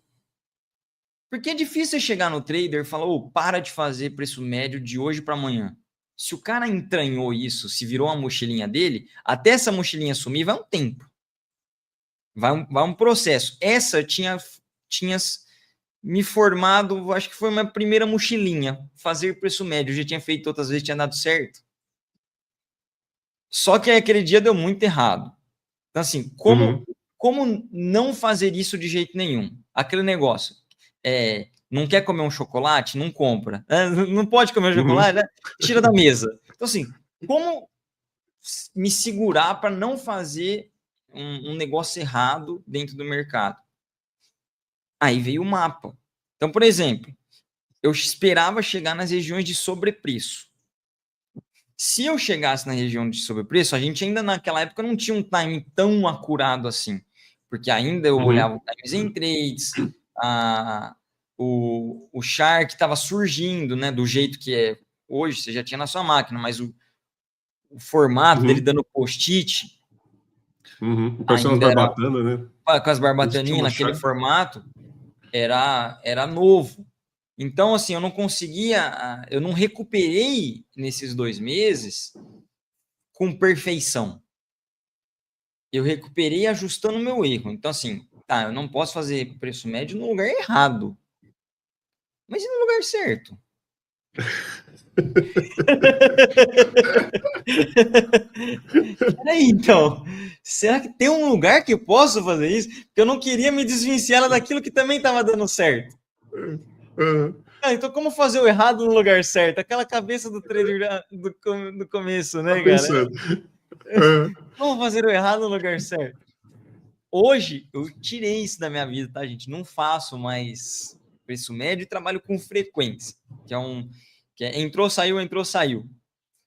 Porque é difícil você chegar no trader e falar, para de fazer preço médio de hoje para amanhã. Se o cara entranhou isso, se virou uma mochilinha dele, até essa mochilinha sumir vai um tempo. Vai um processo. Essa tinha me formado, acho que foi uma primeira mochilinha, fazer preço médio. Eu já tinha feito outras vezes, tinha dado certo. Só que aquele dia deu muito errado. Então, assim, como não fazer isso de jeito nenhum? Aquele negócio. Não quer comer um chocolate? Não compra. Não pode comer um chocolate? Né? Tira da mesa. Então, assim, como me segurar para não fazer um negócio errado dentro do mercado? Aí veio o mapa. Então, por exemplo, eu esperava chegar nas regiões de sobrepreço. Se eu chegasse na região de sobrepreço, a gente ainda naquela época não tinha um time tão acurado assim, porque ainda eu olhava o times em trades, o Shark estava surgindo, né, do jeito que é hoje, você já tinha na sua máquina, mas o formato dele dando post-it. Parece umas barbatanas, né? Com as barbataninhas naquele formato, era novo. Então, assim, eu não conseguia, eu não recuperei nesses 2 meses com perfeição. Eu recuperei ajustando o meu erro. Então, assim, tá, eu não posso fazer preço médio no lugar errado. Mas e no lugar certo? Peraí, então, será que tem um lugar que eu posso fazer isso? Porque eu não queria me desvencilhar daquilo que também estava dando certo. Então como fazer o errado no lugar certo? Aquela cabeça do trader do começo, né, cara? Como fazer o errado no lugar certo? Hoje, eu tirei isso da minha vida, tá, gente? Não faço mais preço médio e trabalho com frequência, que é entrou, saiu.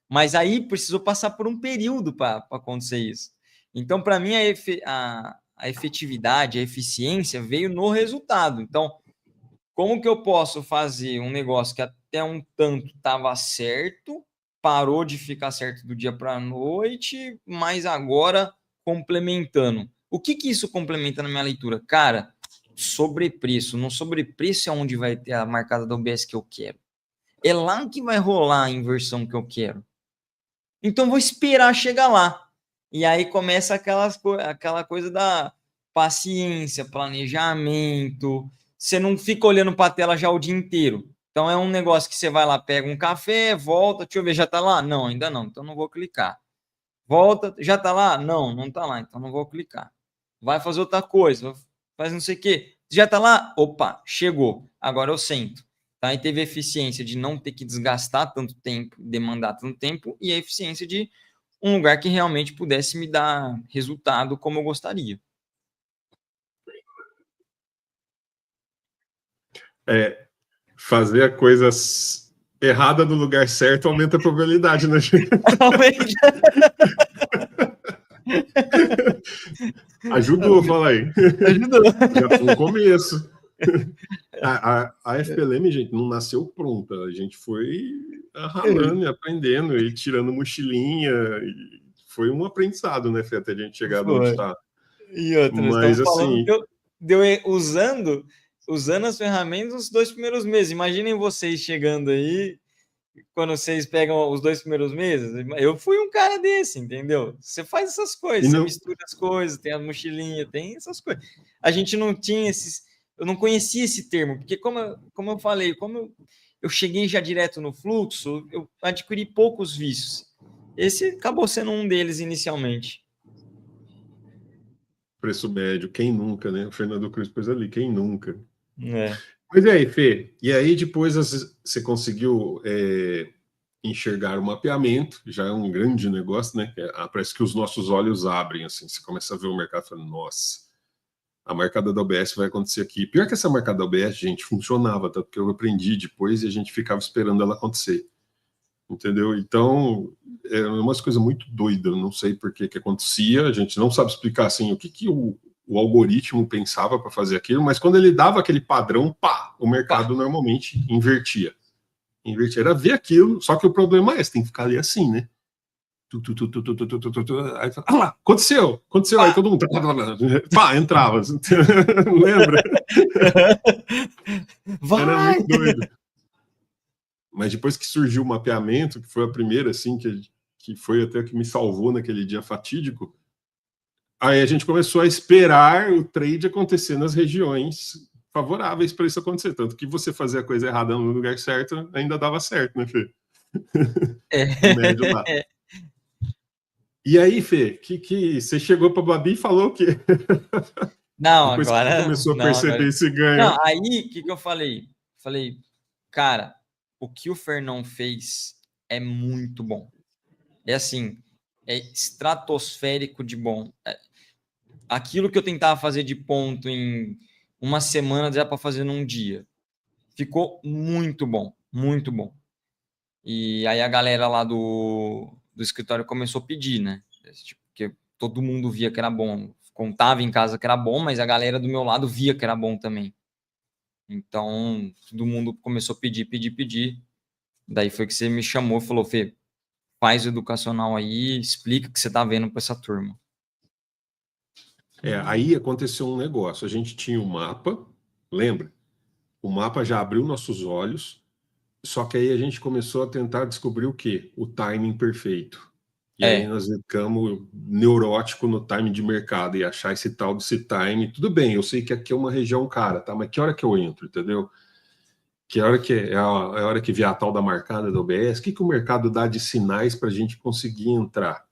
Mas aí precisou passar por um período para acontecer isso. Então, para mim, a efetividade, a eficiência veio no resultado. Então, como que eu posso fazer um negócio que até um tanto estava certo, parou de ficar certo do dia para a noite, mas agora complementando? O que isso complementa na minha leitura? Cara, sobrepreço. No sobrepreço é onde vai ter a marcada da OBS que eu quero. É lá que vai rolar a inversão que eu quero. Então, vou esperar chegar lá. E aí começa aquela coisa da paciência, planejamento. Você não fica olhando para a tela já o dia inteiro. Então, é um negócio que você vai lá, pega um café, volta, deixa eu ver, já está lá? Não, ainda não, então não vou clicar. Volta, já está lá? Não, não está lá, então não vou clicar. Vai fazer outra coisa, faz não sei o quê. Já está lá? Opa, chegou. Agora eu sento. Tá? E teve a eficiência de não ter que desgastar tanto tempo, demandar tanto tempo, e a eficiência de um lugar que realmente pudesse me dar resultado como eu gostaria. Fazer a coisa errada no lugar certo aumenta a probabilidade, né? Ajudou, fala aí. Ajudou. Já foi um começo. A FPLM, gente, não nasceu pronta. A gente foi ralando e aprendendo e tirando mochilinha. E foi um aprendizado, né, Fê, até a gente chegar onde está. E outras, mas estamos assim, falando usando as ferramentas nos 2 primeiros meses. Imaginem vocês chegando aí, quando vocês pegam os 2 primeiros meses. Eu fui um cara desse, entendeu? Você faz essas coisas, você mistura as coisas, tem a mochilinha, tem essas coisas. A gente não tinha eu não conhecia esse termo, porque como eu falei, eu cheguei já direto no fluxo, eu adquiri poucos vícios. Esse acabou sendo um deles inicialmente. Preço médio, quem nunca, né? O Fernando Cruz pôs ali, quem nunca. É. Mas e aí, Fê? E aí depois você conseguiu enxergar o mapeamento, já é um grande negócio, né? Parece que os nossos olhos abrem, assim, você começa a ver o mercado e fala, nossa, a marcada da OBS vai acontecer aqui. Pior que essa marcada da OBS, gente, funcionava, tanto que eu aprendi depois e a gente ficava esperando ela acontecer. Entendeu? Então, é umas coisas muito doidas, eu não sei por que acontecia, a gente não sabe explicar assim o que o algoritmo pensava para fazer aquilo, mas quando ele dava aquele padrão, pá, o mercado normalmente invertia. Era ver aquilo, só que o problema é esse, tem que ficar ali assim, né? Aí fala, ah lá, aconteceu, aí todo mundo pá, entrava. Lembra? Era muito doido. Mas depois que surgiu o mapeamento, que foi a primeira, assim, que foi até o que me salvou naquele dia fatídico, aí a gente começou a esperar o trade acontecer nas regiões favoráveis para isso acontecer. Tanto que você fazer a coisa errada no lugar certo ainda dava certo, né, Fê? O médio lá. E aí, Fê, que você chegou para a Babi e falou o quê? Não, depois agora... que você começou a perceber esse ganho. Não, aí, o que eu falei? Falei, cara, o que o Fernão fez é muito bom. É assim, é estratosférico de bom. Aquilo que eu tentava fazer de ponto em uma semana, já para fazer num dia. Ficou muito bom, muito bom. E aí a galera lá do escritório começou a pedir, né? Porque todo mundo via que era bom. Contava em casa que era bom, mas a galera do meu lado via que era bom também. Então, todo mundo começou a pedir. Daí foi que você me chamou e falou, Fê, faz o educacional aí, explica o que você está vendo para essa turma. Aí aconteceu um negócio. A gente tinha um mapa, lembra? O mapa já abriu nossos olhos, só que aí a gente começou a tentar descobrir o quê? O timing perfeito. E aí nós ficamos neurótico no timing de mercado e achar esse tal desse timing. Tudo bem, eu sei que aqui é uma região cara, tá? Mas que hora que eu entro, entendeu? Que hora que é a hora que vier a tal da marcada da OBS? O que o mercado dá de sinais para a gente conseguir entrar?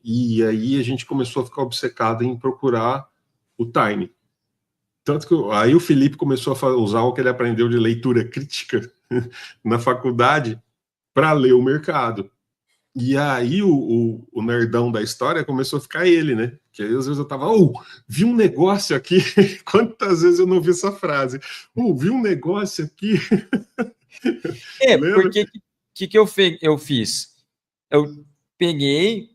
E aí a gente começou a ficar obcecado em procurar o timing. Tanto que aí o Felipe começou a usar o que ele aprendeu de leitura crítica na faculdade para ler o mercado. E aí o nerdão da história começou a ficar ele, né? Que aí às vezes eu tava, vi um negócio aqui. Quantas vezes eu não vi essa frase? Vi um negócio aqui. Porque o que eu fiz? Eu peguei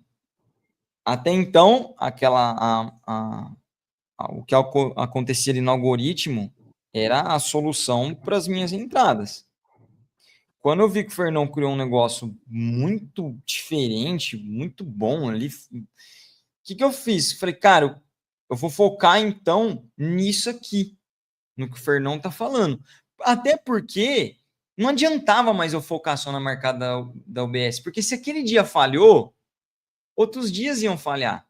até então o que acontecia ali no algoritmo era a solução para as minhas entradas. Quando eu vi que o Fernão criou um negócio muito diferente, muito bom ali, o que eu fiz? Falei, cara, eu vou focar então nisso aqui, no que o Fernão tá falando. Até porque não adiantava mais eu focar só na marca da UBS, porque se aquele dia falhou, outros dias iam falhar.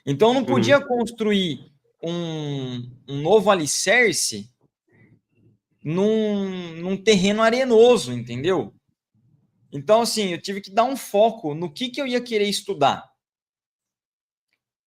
Então eu não podia construir um novo alicerce num terreno arenoso, entendeu? Então, assim, eu tive que dar um foco no que eu ia querer estudar.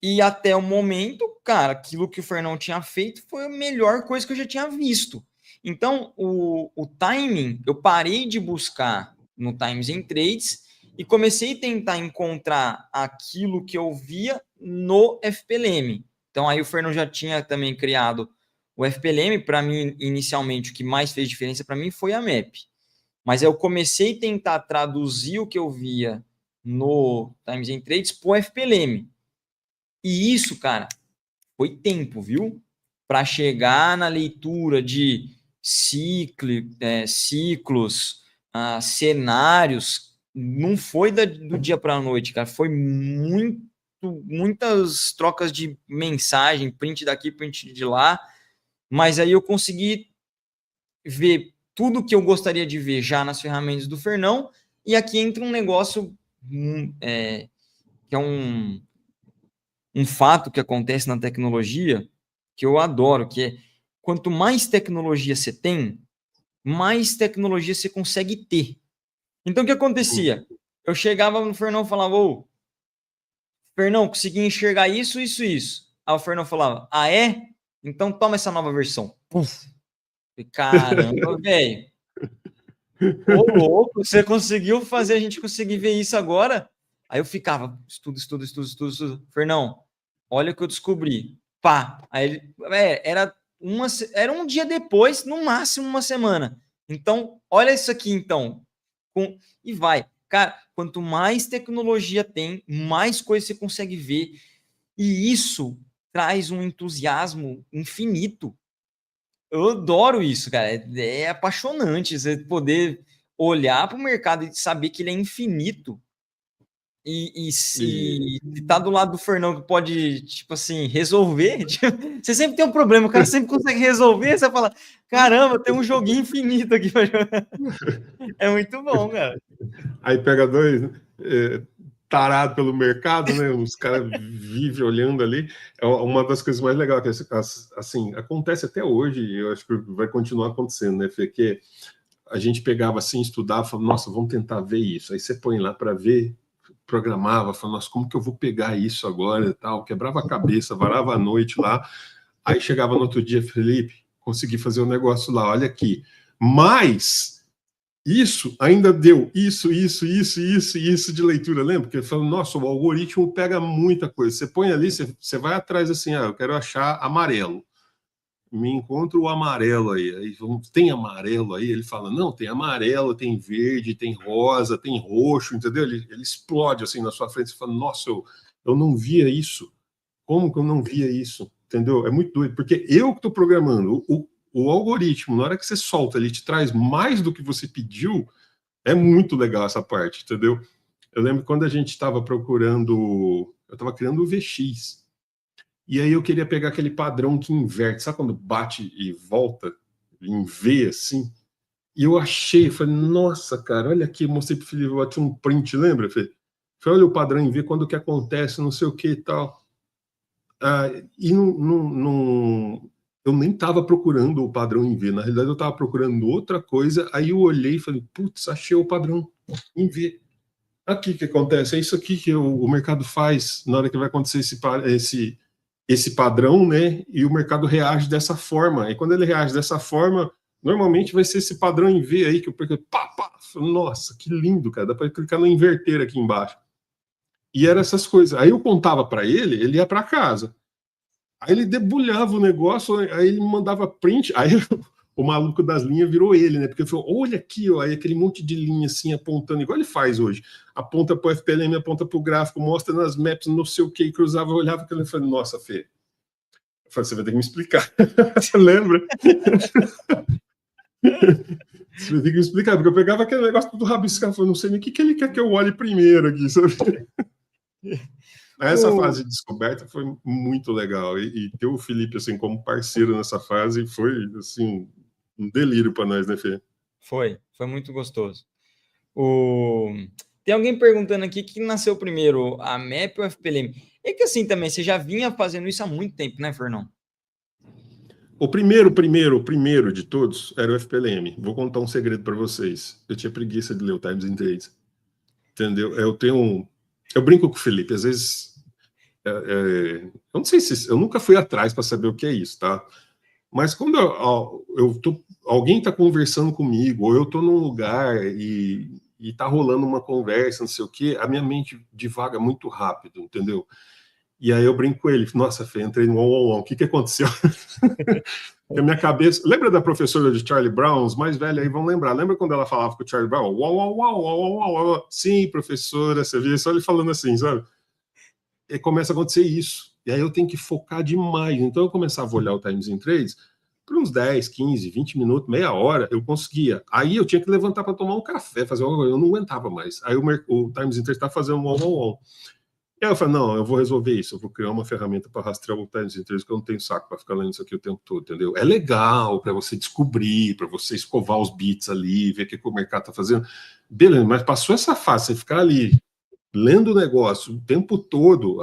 E até o momento, cara, aquilo que o Fernão tinha feito foi a melhor coisa que eu já tinha visto. Então, o timing, eu parei de buscar no Times and Trades e comecei a tentar encontrar aquilo que eu via no FPLM. Então, aí o Fernão já tinha também criado o FPLM. Para mim, inicialmente, o que mais fez diferença para mim foi a MAP. Mas eu comecei a tentar traduzir o que eu via no Times and Trades para o FPLM. E isso, cara, foi tempo, viu? Para chegar na leitura de ciclos, cenários, não foi do dia para a noite, cara. Foi muitas trocas de mensagem, print daqui, print de lá. Mas aí eu consegui ver tudo que eu gostaria de ver já nas ferramentas do Fernão. E aqui entra um negócio que é um fato que acontece na tecnologia que eu adoro, que é quanto mais tecnologia você tem, mais tecnologia você consegue ter. Então, o que acontecia? Eu chegava no Fernão e falava, Fernão, consegui enxergar isso, isso, isso. Aí o Fernão falava, é? Então toma essa nova versão. Puf. Caramba, velho. Ô, louco, você conseguiu fazer a gente conseguir ver isso agora? Aí eu ficava, estudo. Fernão, olha o que eu descobri. Pá. Aí ele, era um dia depois, no máximo uma semana. Então, olha isso aqui, então. E vai. Cara, quanto mais tecnologia tem, mais coisa você consegue ver. E isso traz um entusiasmo infinito. Eu adoro isso, cara. É apaixonante você poder olhar para o mercado e saber que ele é infinito. E tá do lado do Fernão que pode, tipo assim, resolver. Você sempre tem um problema, o cara sempre consegue resolver. Você fala, caramba, tem um joguinho infinito aqui para jogar. É muito bom, cara. Aí pega dois, tarado pelo mercado, né? Os caras vivem olhando ali. É uma das coisas mais legais que assim acontece até hoje, e eu acho que vai continuar acontecendo, né, Fê? Que a gente pegava assim, estudava, falava, nossa, vamos tentar ver isso. Aí você põe lá para ver, programava, falava, nossa, como que eu vou pegar isso agora e tal? Quebrava a cabeça, varava a noite lá. Aí chegava no outro dia, Felipe, consegui fazer o negócio lá, olha aqui. Mas isso ainda deu isso de leitura, lembra? Porque falando, nossa, o algoritmo pega muita coisa. Você põe ali, você vai atrás assim, eu quero achar amarelo. Me encontro o amarelo aí. Tem amarelo aí? Ele fala, não, tem amarelo, tem verde, tem rosa, tem roxo, entendeu? Ele explode assim na sua frente. Você fala, nossa, eu não via isso. Como que eu não via isso? Entendeu? É muito doido, porque eu que estou programando. O algoritmo, na hora que você solta, ele te traz mais do que você pediu. É muito legal essa parte, entendeu? Eu lembro quando a gente estava procurando, eu estava criando o VX, e aí eu queria pegar aquele padrão que inverte, sabe quando bate e volta em V, assim? E eu achei, falei, nossa, cara, olha aqui, mostrei pro Felipe, eu bati um print, lembra, Fê? Falei, olha o padrão em V, quando que acontece, não sei o que e tal. E eu nem estava procurando o padrão em V, na realidade eu estava procurando outra coisa, aí eu olhei e falei, putz, achei o padrão em V. Aqui que acontece, é isso aqui que o mercado faz na hora que vai acontecer esse padrão, né? E o mercado reage dessa forma. E quando ele reage dessa forma, normalmente vai ser esse padrão em V aí, que eu perco, pá, pá, nossa, que lindo, cara, dá para clicar no inverter aqui embaixo. E eram essas coisas. Aí eu contava para ele ia para casa. Aí ele debulhava o negócio, aí ele mandava print, aí o maluco das linhas virou ele, né? Porque ele falou, olha aqui, ó, aí aquele monte de linha assim apontando, igual ele faz hoje. Aponta para o FPLM, aponta para o gráfico, mostra nas maps, não sei o que, cruzava, eu olhava e falei, nossa, Fê, eu falei, você vai ter que me explicar. Você lembra? Você vai ter que me explicar, porque eu pegava aquele negócio tudo rabiscado, falei, não sei nem o que ele quer que eu olhe primeiro aqui, sabe? Essa fase de descoberta foi muito legal, e ter o Felipe assim como parceiro nessa fase foi assim um delírio para nós, né, Fê? Foi muito gostoso. Tem alguém perguntando aqui que nasceu primeiro, a MEP ou a FPLM? É que assim também, você já vinha fazendo isso há muito tempo, né, Fernão? O primeiro de todos era o FPLM. Vou contar um segredo para vocês. Eu tinha preguiça de ler o Times in Trades. Entendeu? Eu brinco com o Felipe, às vezes. Eu não sei se. Eu nunca fui atrás para saber o que é isso, tá? Mas quando alguém está conversando comigo, ou eu estou num lugar e está rolando uma conversa, não sei o quê, a minha mente divaga muito rápido, entendeu? E aí eu brinco com ele, nossa, Fê, entrei no on, o que aconteceu? Porque a minha cabeça. Lembra da professora de Charlie Brown? Os mais velhos aí vão lembrar. Lembra quando ela falava com o Charlie Brown? Uau, uau, uau, uau, uau, uau. Sim, professora, você via só ele falando assim, sabe? E começa a acontecer isso. E aí eu tenho que focar demais. Então eu começava a olhar o Times in Trades, por uns 10, 15, 20 minutos, meia hora, eu conseguia. Aí eu tinha que levantar para tomar um café, fazer alguma coisa. Eu não aguentava mais. Aí o Times in Trades está fazendo um on. E aí eu falei, não, eu vou resolver isso, eu vou criar uma ferramenta para rastrear o Times in Trades, que eu não tenho saco para ficar lendo isso aqui o tempo todo, entendeu? É legal para você descobrir, para você escovar os bits ali, ver o que o mercado está fazendo. Beleza, mas passou essa fase, você ficar ali lendo o negócio o tempo todo,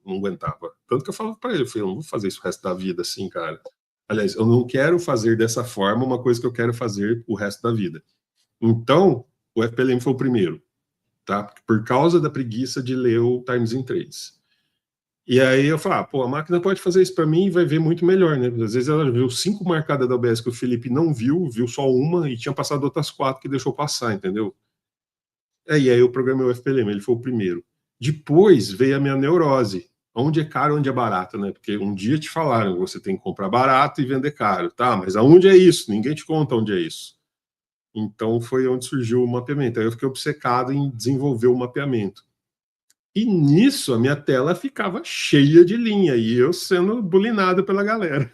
não aguentava. Tanto que eu falava para ele, eu falei, eu não vou fazer isso o resto da vida assim, cara. Aliás, eu não quero fazer dessa forma uma coisa que eu quero fazer o resto da vida. Então, o FPLM foi o primeiro. Tá? Por causa da preguiça de ler o Times in Trades. E aí eu falo, pô, a máquina pode fazer isso para mim e vai ver muito melhor, né? Às vezes ela viu 5 marcadas da OBS que o Felipe não viu só uma e tinha passado outras 4 que deixou passar, entendeu? E aí eu programei o FPLM, ele foi o primeiro. Depois veio a minha neurose. Onde é caro, onde é barato, né? Porque um dia te falaram, você tem que comprar barato e vender caro, tá? Mas aonde é isso? Ninguém te conta onde é isso. Então foi onde surgiu o mapeamento. Aí eu fiquei obcecado em desenvolver o mapeamento. E nisso a minha tela ficava cheia de linha e eu sendo bulinado pela galera.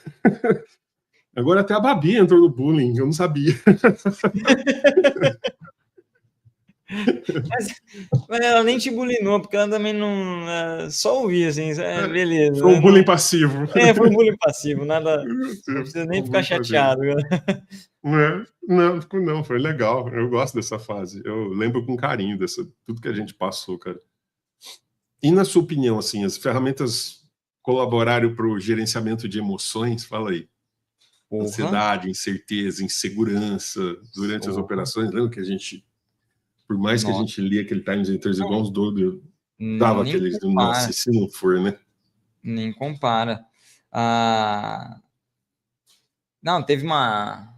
Agora até a Babi entrou no bullying, eu não sabia. Mas ela nem te bulinou, porque ela também não. Só ouvia, assim, beleza. Foi um bullying passivo. Foi um bullying passivo, nada. Não precisa nem ficar chateado. Não, foi legal. Eu gosto dessa fase. Eu lembro com carinho tudo que a gente passou, cara. E na sua opinião, assim, as ferramentas colaboraram para o gerenciamento de emoções? Fala aí. Ansiedade, incerteza, insegurança durante as operações. Lembra que a gente, por mais que a gente lia aquele Times in Trades igual uns doidos, dava aqueles, nossa, e se não for, né? Nem compara. Não, teve uma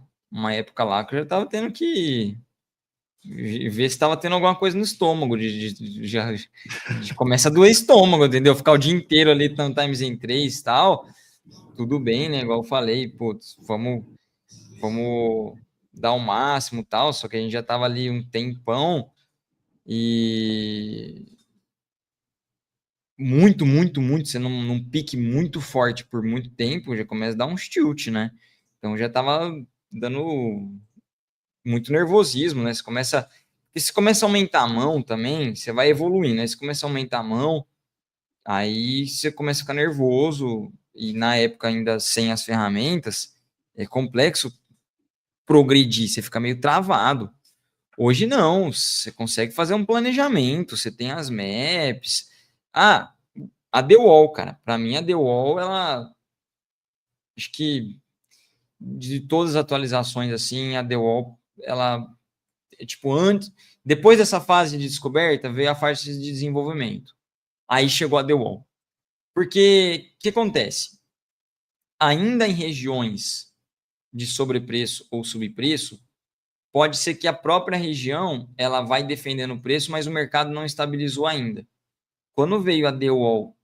época lá que eu já tava tendo que ver se tava tendo alguma coisa no estômago, já começa a doer estômago, entendeu? Ficar o dia inteiro ali no Times in 3 e tal, tudo bem, né? Igual eu falei, putz, vamos dar o máximo e tal, só que a gente já tava ali um tempão e muito, você num pique muito forte por muito tempo, já começa a dar um tilt, né? Então já tava dando muito nervosismo, né? Você começa Porque se começa a aumentar a mão também, você vai evoluindo, né? Se começa a aumentar a mão, aí você começa a ficar nervoso, e na época ainda sem as ferramentas, é complexo progredir, você fica meio travado. Hoje não, você consegue fazer um planejamento, você tem as maps. Ah, a The Wall, cara, para mim a The Wall, ela, acho que de todas as atualizações assim, a The Wall, ela é tipo antes, depois dessa fase de descoberta, veio a fase de desenvolvimento. Aí chegou a The Wall. Porque o que acontece? Ainda em regiões de sobrepreço ou subpreço, pode ser que a própria região ela vai defendendo o preço, mas o mercado não estabilizou ainda. Quando veio a The Wall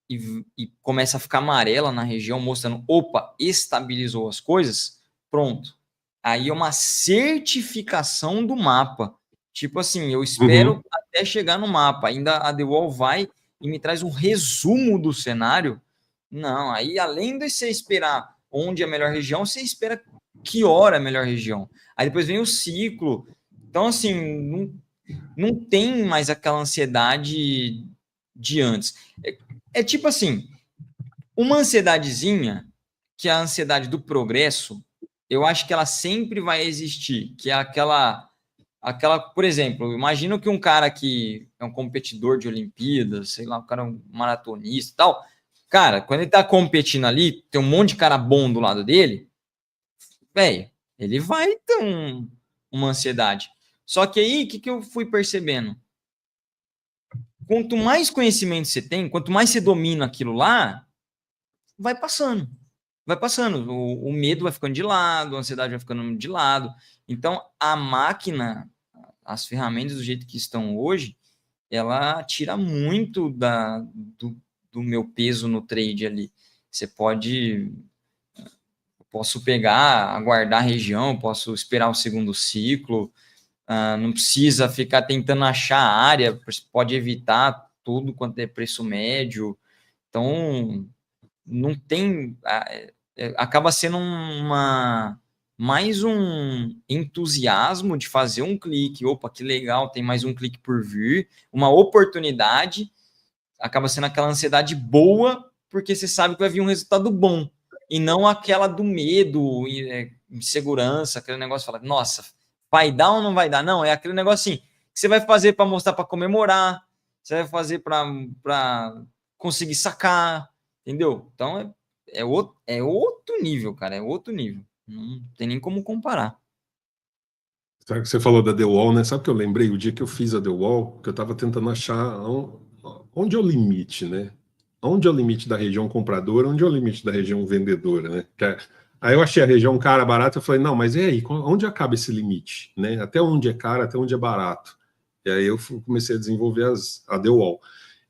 e começa a ficar amarela na região, mostrando, opa, estabilizou as coisas, pronto. Aí é uma certificação do mapa. Tipo assim, eu espero até chegar no mapa. Ainda a The Wall vai e me traz um resumo do cenário. Não, aí além de você esperar onde é a melhor região, você espera que hora é a melhor região. Aí depois vem o ciclo. Então, assim, não tem mais aquela ansiedade de antes. É tipo assim, uma ansiedadezinha, que é a ansiedade do progresso, eu acho que ela sempre vai existir, que é aquela, por exemplo, imagina que um cara que é um competidor de Olimpíadas, sei lá, um cara é um maratonista e tal, cara, quando ele tá competindo ali, tem um monte de cara bom do lado dele, velho, ele vai ter uma ansiedade. Só que aí, o que eu fui percebendo? Quanto mais conhecimento você tem, quanto mais você domina aquilo lá, vai passando. Vai passando. O medo vai ficando de lado, a ansiedade vai ficando de lado. Então, a máquina, as ferramentas do jeito que estão hoje, ela tira muito do meu peso no trade ali. Você pode... Posso pegar, aguardar a região, posso esperar o segundo ciclo, não precisa ficar tentando achar a área, pode evitar tudo quanto é preço médio. Então, não tem... acaba sendo mais um entusiasmo de fazer um clique. Opa, que legal, tem mais um clique por vir. Uma oportunidade. Acaba sendo aquela ansiedade boa, porque você sabe que vai vir um resultado bom. E não aquela do medo, insegurança, aquele negócio, fala, nossa, vai dar ou não vai dar? Não, é aquele negócio assim, que você vai fazer para mostrar, para comemorar, você vai fazer para conseguir sacar, entendeu? Então, é outro nível, cara, é outro nível. Não tem nem como comparar. Sabe que você falou da The Wall, né? Sabe o que eu lembrei? O dia que eu fiz a The Wall, que eu estava tentando achar onde é o limite, né? Onde é o limite da região compradora, onde é o limite da região vendedora, né? Aí eu achei a região cara, barata, eu falei, não, mas e aí? Onde acaba esse limite, né? Até onde é caro, até onde é barato? E aí eu comecei a desenvolver a The Wall.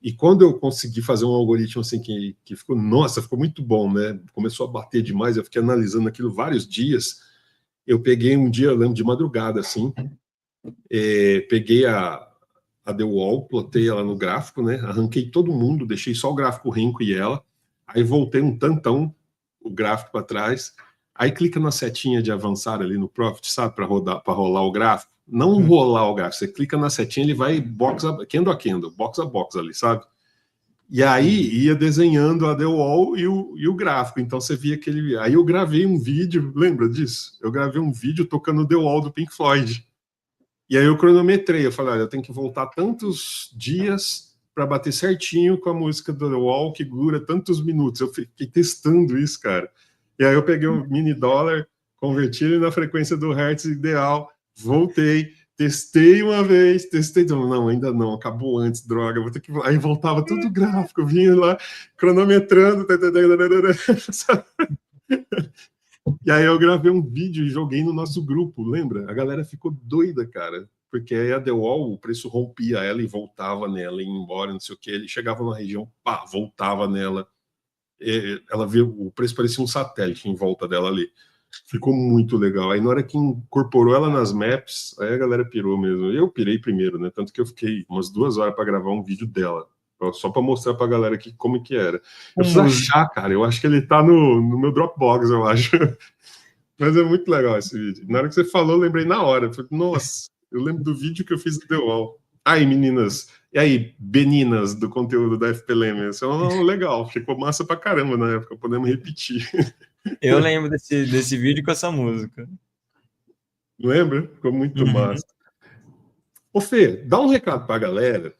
E quando eu consegui fazer um algoritmo assim que ficou, nossa, ficou muito bom, né? Começou a bater demais, eu fiquei analisando aquilo vários dias. Eu peguei um dia, eu lembro, de madrugada, assim, peguei a The Wall, plotei ela no gráfico, né? Arranquei todo mundo, deixei só o gráfico Rinco e ela, aí voltei um tantão o gráfico para trás, aí clica na setinha de avançar ali no Profit, sabe, para rolar o gráfico. Não rolar o gráfico, você clica na setinha, ele vai candle a candle, box a box ali, sabe? E aí ia desenhando a The Wall e o gráfico. Então você via aquele. Aí eu gravei um vídeo, lembra disso? Eu gravei um vídeo tocando The Wall do Pink Floyd. E aí eu cronometrei, eu falei, olha, eu tenho que voltar tantos dias para bater certinho com a música do The Wall, que dura tantos minutos. Eu fiquei testando isso, cara. E aí eu peguei o mini dólar, converti ele na frequência do Hertz ideal, voltei, testei uma vez, testei, não, ainda não, acabou antes, droga, vou ter que... Aí voltava tudo gráfico, vinha lá, cronometrando, e aí eu gravei um vídeo e joguei no nosso grupo, lembra? A galera ficou doida, cara, porque aí a The Wall, o preço rompia ela e voltava nela, ia embora, não sei o que, ele chegava na região, pá, voltava nela, ela viu, o preço parecia um satélite em volta dela ali. Ficou muito legal. Aí na hora que incorporou ela nas maps, aí a galera pirou mesmo. Eu pirei primeiro, né? Tanto que eu fiquei umas 2 horas para gravar um vídeo dela, só para mostrar para a galera como que era. Eu preciso achar, cara. Eu acho que ele tá no meu Dropbox, eu acho. Mas é muito legal esse vídeo. Na hora que você falou, eu lembrei na hora. Eu falei, nossa, Eu lembro do vídeo que eu fiz do The Wall. Aí, meninas, e aí, beninas do conteúdo da FPLM? Isso é legal, ficou massa pra caramba na época, podemos repetir. Eu lembro desse vídeo com essa música. Lembra? Ficou muito massa. Ô Fê, dá um recado pra galera.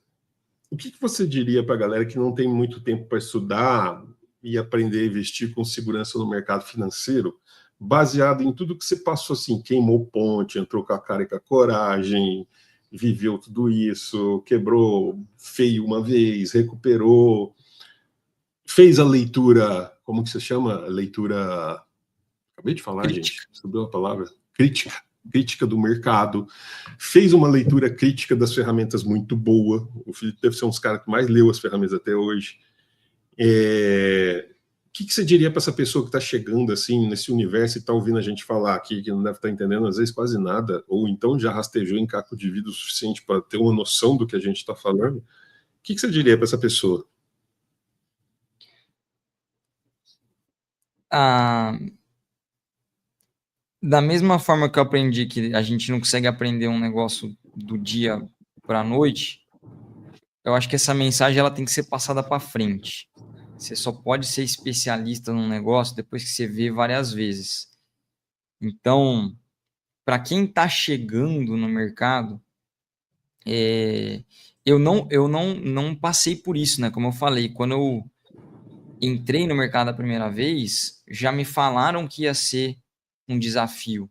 O que você diria pra galera que não tem muito tempo para estudar e aprender a investir com segurança no mercado financeiro, baseado em tudo que você passou, assim, queimou ponte, entrou com a cara e com a coragem, viveu tudo isso, quebrou feio uma vez, recuperou, fez a leitura, como que você chama? A leitura, acabei de falar, Crítica. gente, subiu a palavra, crítica do mercado, fez uma leitura crítica das ferramentas muito boa, o Felipe deve ser um dos caras que mais leu as ferramentas até hoje. O que você diria para essa pessoa que está chegando assim nesse universo e está ouvindo a gente falar aqui, que não deve estar entendendo às vezes quase nada, ou então já rastejou em caco de vidro o suficiente para ter uma noção do que a gente está falando? O que você diria para essa pessoa? Da mesma forma que eu aprendi que a gente não consegue aprender um negócio do dia para a noite, eu acho que essa mensagem ela tem que ser passada para frente. Você só pode ser especialista num negócio depois que você vê várias vezes. Então, para quem está chegando no mercado, eu não passei por isso, né? Como eu falei, quando eu entrei no mercado a primeira vez, já me falaram que ia ser um desafio.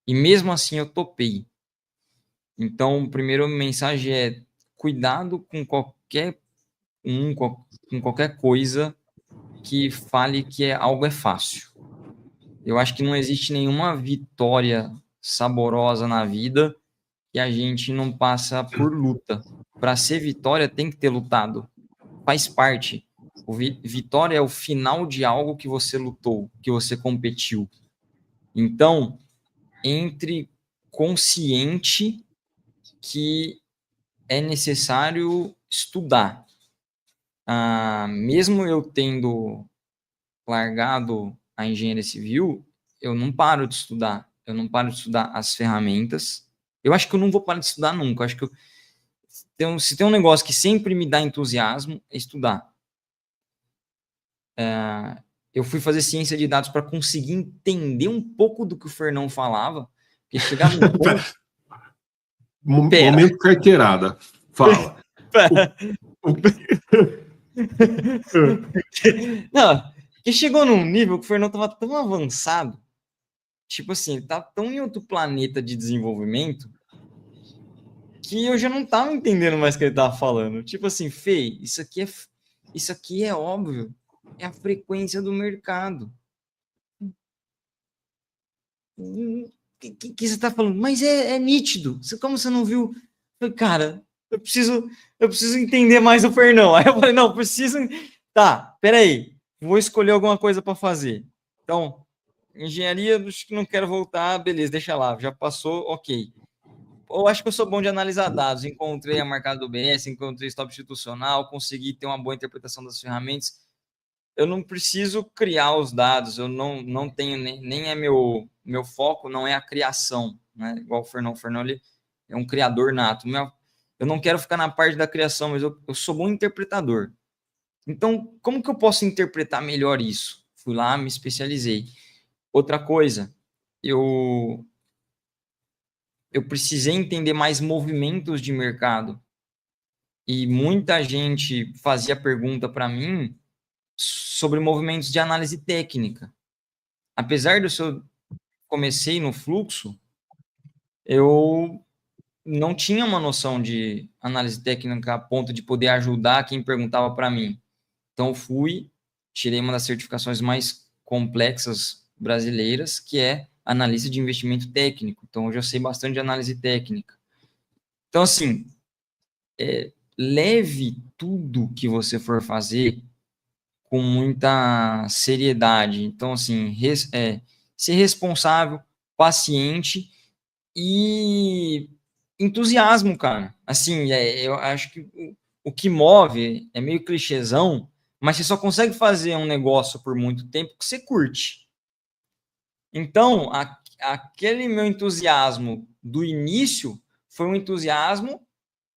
E mesmo assim eu topei. Então, a primeira mensagem é cuidado com qualquer coisa que fale que algo é fácil. Eu acho que não existe nenhuma vitória saborosa na vida que a gente não passa por luta. Para ser vitória, tem que ter lutado. Faz parte. Vitória é o final de algo que você lutou, que você competiu. Então, entre consciente que é necessário estudar. Mesmo eu tendo largado a engenharia civil, eu não paro de estudar. Eu não paro de estudar as ferramentas. Eu acho que eu não vou parar de estudar nunca. Eu acho que se tem um negócio que sempre me dá entusiasmo, é estudar. Eu fui fazer ciência de dados para conseguir entender um pouco do que o Fernão falava, porque chegava um ponto... Momento carteirada. Fala. Não, que chegou num nível que o Fernando estava tão avançado, tipo assim, ele tá tão em outro planeta de desenvolvimento, que eu já não tava entendendo mais o que ele tava falando. Tipo assim, Fê, isso aqui é óbvio, é a frequência do mercado. O que você tá falando? Mas é nítido. Como você não viu? Eu falei, cara, eu preciso entender mais o Fernão. Aí eu falei, não, preciso... Tá, peraí, vou escolher alguma coisa para fazer. Então, engenharia, acho que não quero voltar, beleza, deixa lá, já passou, ok. Eu acho que eu sou bom de analisar dados, encontrei a marcada do BS, encontrei stop institucional, consegui ter uma boa interpretação das ferramentas. Eu não preciso criar os dados, eu não tenho, nem é meu foco, não é a criação, né? Igual o Fernão ele é um criador nato. Eu não quero ficar na parte da criação, mas eu sou bom interpretador. Então, como que eu posso interpretar melhor isso? Fui lá, me especializei. Outra coisa, eu precisei entender mais movimentos de mercado. E muita gente fazia pergunta para mim sobre movimentos de análise técnica. Apesar de eu comecei no fluxo, eu não tinha uma noção de análise técnica a ponto de poder ajudar quem perguntava para mim. Então, tirei uma das certificações mais complexas brasileiras, que é analista de investimento técnico. Então, hoje eu sei bastante de análise técnica. Então, assim, leve tudo que você for fazer com muita seriedade. Então, assim, ser responsável, paciente e entusiasmo, cara. Assim, eu acho que o que move é meio clichêzão, mas você só consegue fazer um negócio por muito tempo que você curte. Então, aquele meu entusiasmo do início foi um entusiasmo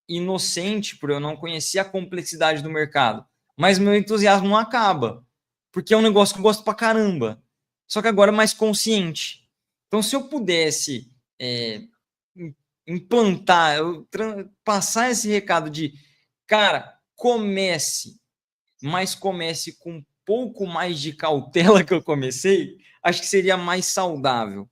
inocente, por eu não conhecer a complexidade do mercado. Mas meu entusiasmo não acaba, porque é um negócio que eu gosto pra caramba. Só que agora é mais consciente. Então, se eu pudesse implantar, passar esse recado de, cara, comece, mas comece com um pouco mais de cautela que eu comecei, acho que seria mais saudável.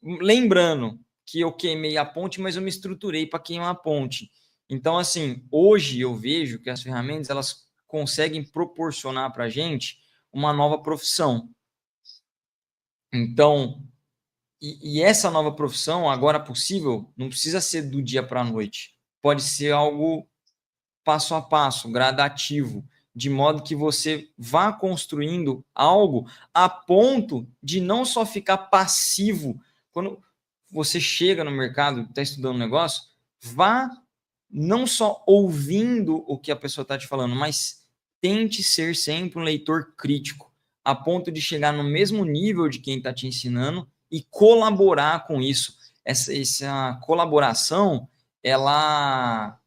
Lembrando que eu queimei a ponte, mas eu me estruturei para queimar a ponte. Então, assim, hoje eu vejo que as ferramentas, elas conseguem proporcionar para a gente uma nova profissão. Então, e essa nova profissão, agora possível, não precisa ser do dia para a noite. Pode ser algo passo a passo, gradativo, de modo que você vá construindo algo a ponto de não só ficar passivo. Quando você chega no mercado, está estudando um negócio, vá não só ouvindo o que a pessoa está te falando, mas tente ser sempre um leitor crítico, a ponto de chegar no mesmo nível de quem está te ensinando e colaborar com isso. Essa colaboração, ela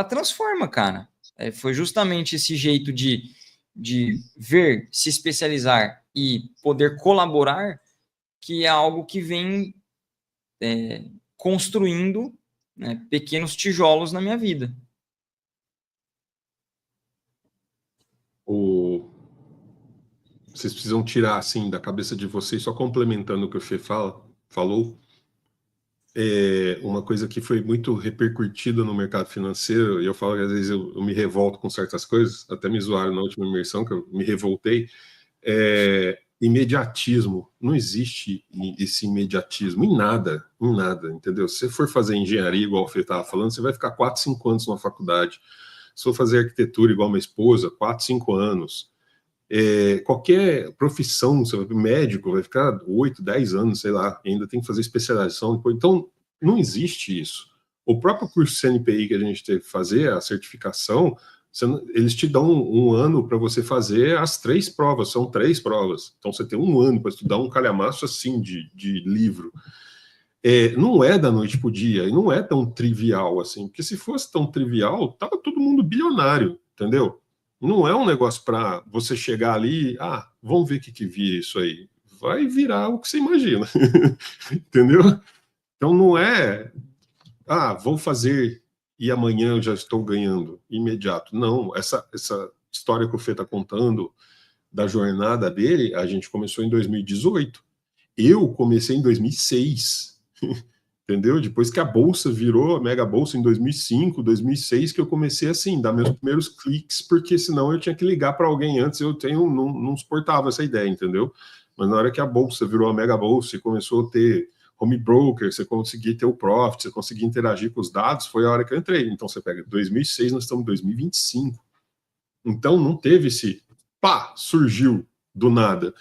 transforma, cara. Foi justamente esse jeito de ver, se especializar e poder colaborar que é algo que vem construindo, né, pequenos tijolos na minha vida. Vocês precisam tirar, assim, da cabeça de vocês, só complementando o que o Fê falou, uma coisa que foi muito repercutida no mercado financeiro, e eu falo que às vezes eu me revolto com certas coisas, até me zoaram na última imersão, que eu me revoltei, imediatismo. Não existe esse imediatismo em nada, entendeu? Se você for fazer engenharia, igual o Fê estava falando, você vai ficar 4, 5 anos na faculdade. Se for fazer arquitetura, igual minha esposa, 4, 5 anos. Qualquer profissão, você vai médico, vai ficar 8, 10 anos, sei lá, ainda tem que fazer especialização depois. Então, não existe isso. O próprio curso CNPI que a gente teve que fazer, a certificação, eles te dão um ano para você fazer as 3 provas, são 3 provas. Então, você tem um ano para estudar um calhamaço assim de livro. Não é da noite para o dia, e não é tão trivial assim, porque se fosse tão trivial, tava todo mundo bilionário, entendeu? Não é um negócio para você chegar ali, vamos ver o que vira isso aí. Vai virar o que você imagina, entendeu? Então não é, vou fazer e amanhã eu já estou ganhando imediato. Não, essa história que o Fê está contando da jornada dele, a gente começou em 2018. Eu comecei em 2006. Entendeu? Depois que a bolsa virou a mega bolsa em 2005, 2006, que eu comecei assim, dar meus primeiros cliques, porque senão eu tinha que ligar para alguém antes, não suportava essa ideia, entendeu? Mas na hora que a bolsa virou a mega bolsa e começou a ter home broker, você conseguia ter o profit, você conseguia interagir com os dados, foi a hora que eu entrei. Então você pega 2006, nós estamos em 2025. Então não teve esse surgiu do nada.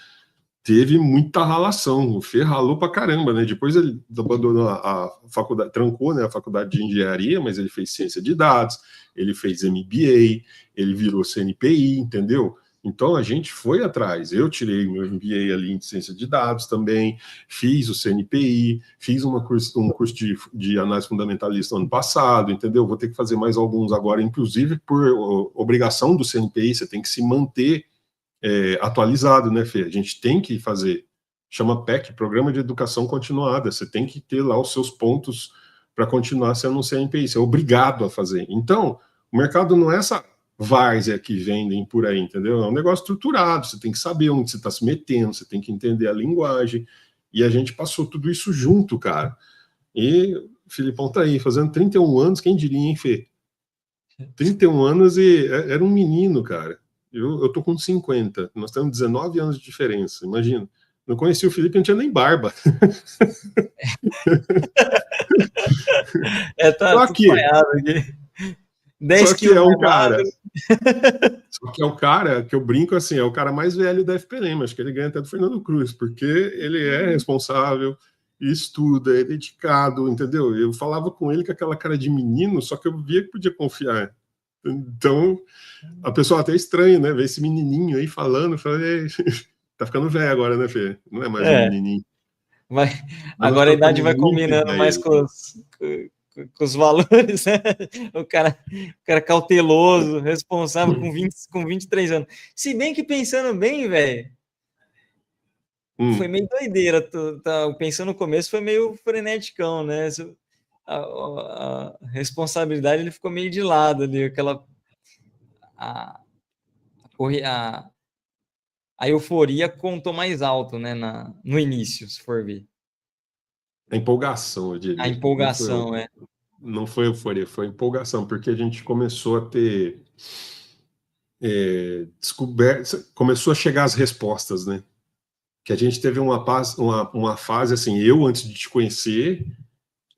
Teve muita ralação, o Fê ralou pra caramba, né? Depois ele abandonou a faculdade, trancou, né, a faculdade de engenharia, mas ele fez ciência de dados, ele fez MBA, ele virou CNPI, entendeu? Então a gente foi atrás. Eu tirei meu MBA ali em ciência de dados também, fiz o CNPI, fiz um curso de análise fundamentalista ano passado, entendeu? Vou ter que fazer mais alguns agora, inclusive por obrigação do CNPI, você tem que se manter atualizado, né, Fê? A gente tem que fazer, chama PEC, Programa de Educação Continuada, você tem que ter lá os seus pontos para continuar sendo um CNPI, você é obrigado a fazer. Então, o mercado não é essa várzea que vendem por aí, entendeu? É um negócio estruturado, você tem que saber onde você está se metendo, você tem que entender a linguagem, e a gente passou tudo isso junto, cara. E o Filipão tá aí, fazendo 31 anos, quem diria, hein, Fê? 31 anos e era um menino, cara. Eu tô com 50, nós temos 19 anos de diferença, imagina. Não conheci o Felipe, não tinha nem barba. Tá só tudo que, falhado aqui. 10 só que é um cara. magro. Só que é o cara que eu brinco assim, é o cara mais velho da FPM, acho que ele ganha até do Fernando Cruz, porque ele é responsável, estuda, é dedicado, entendeu? Eu falava com ele com aquela cara de menino, só que eu via que podia confiar. Então, a pessoa até estranha, né? Ver esse menininho aí falando, falei, tá ficando velho agora, né, Fê? Não é mais um menininho. Agora a idade vai combinando mais com com os valores, né? O cara cauteloso, responsável com 23 anos. Se bem que pensando bem, velho, foi meio doideira. Pensando no começo, foi meio freneticão, né? A responsabilidade ele ficou meio de lado ali, a euforia contou mais alto, né, no início, se for ver. A empolgação, eu diria. A empolgação, não foi euforia, foi empolgação, porque a gente começou a ter começou a chegar as respostas, né? Que a gente teve uma fase assim, eu antes de te conhecer,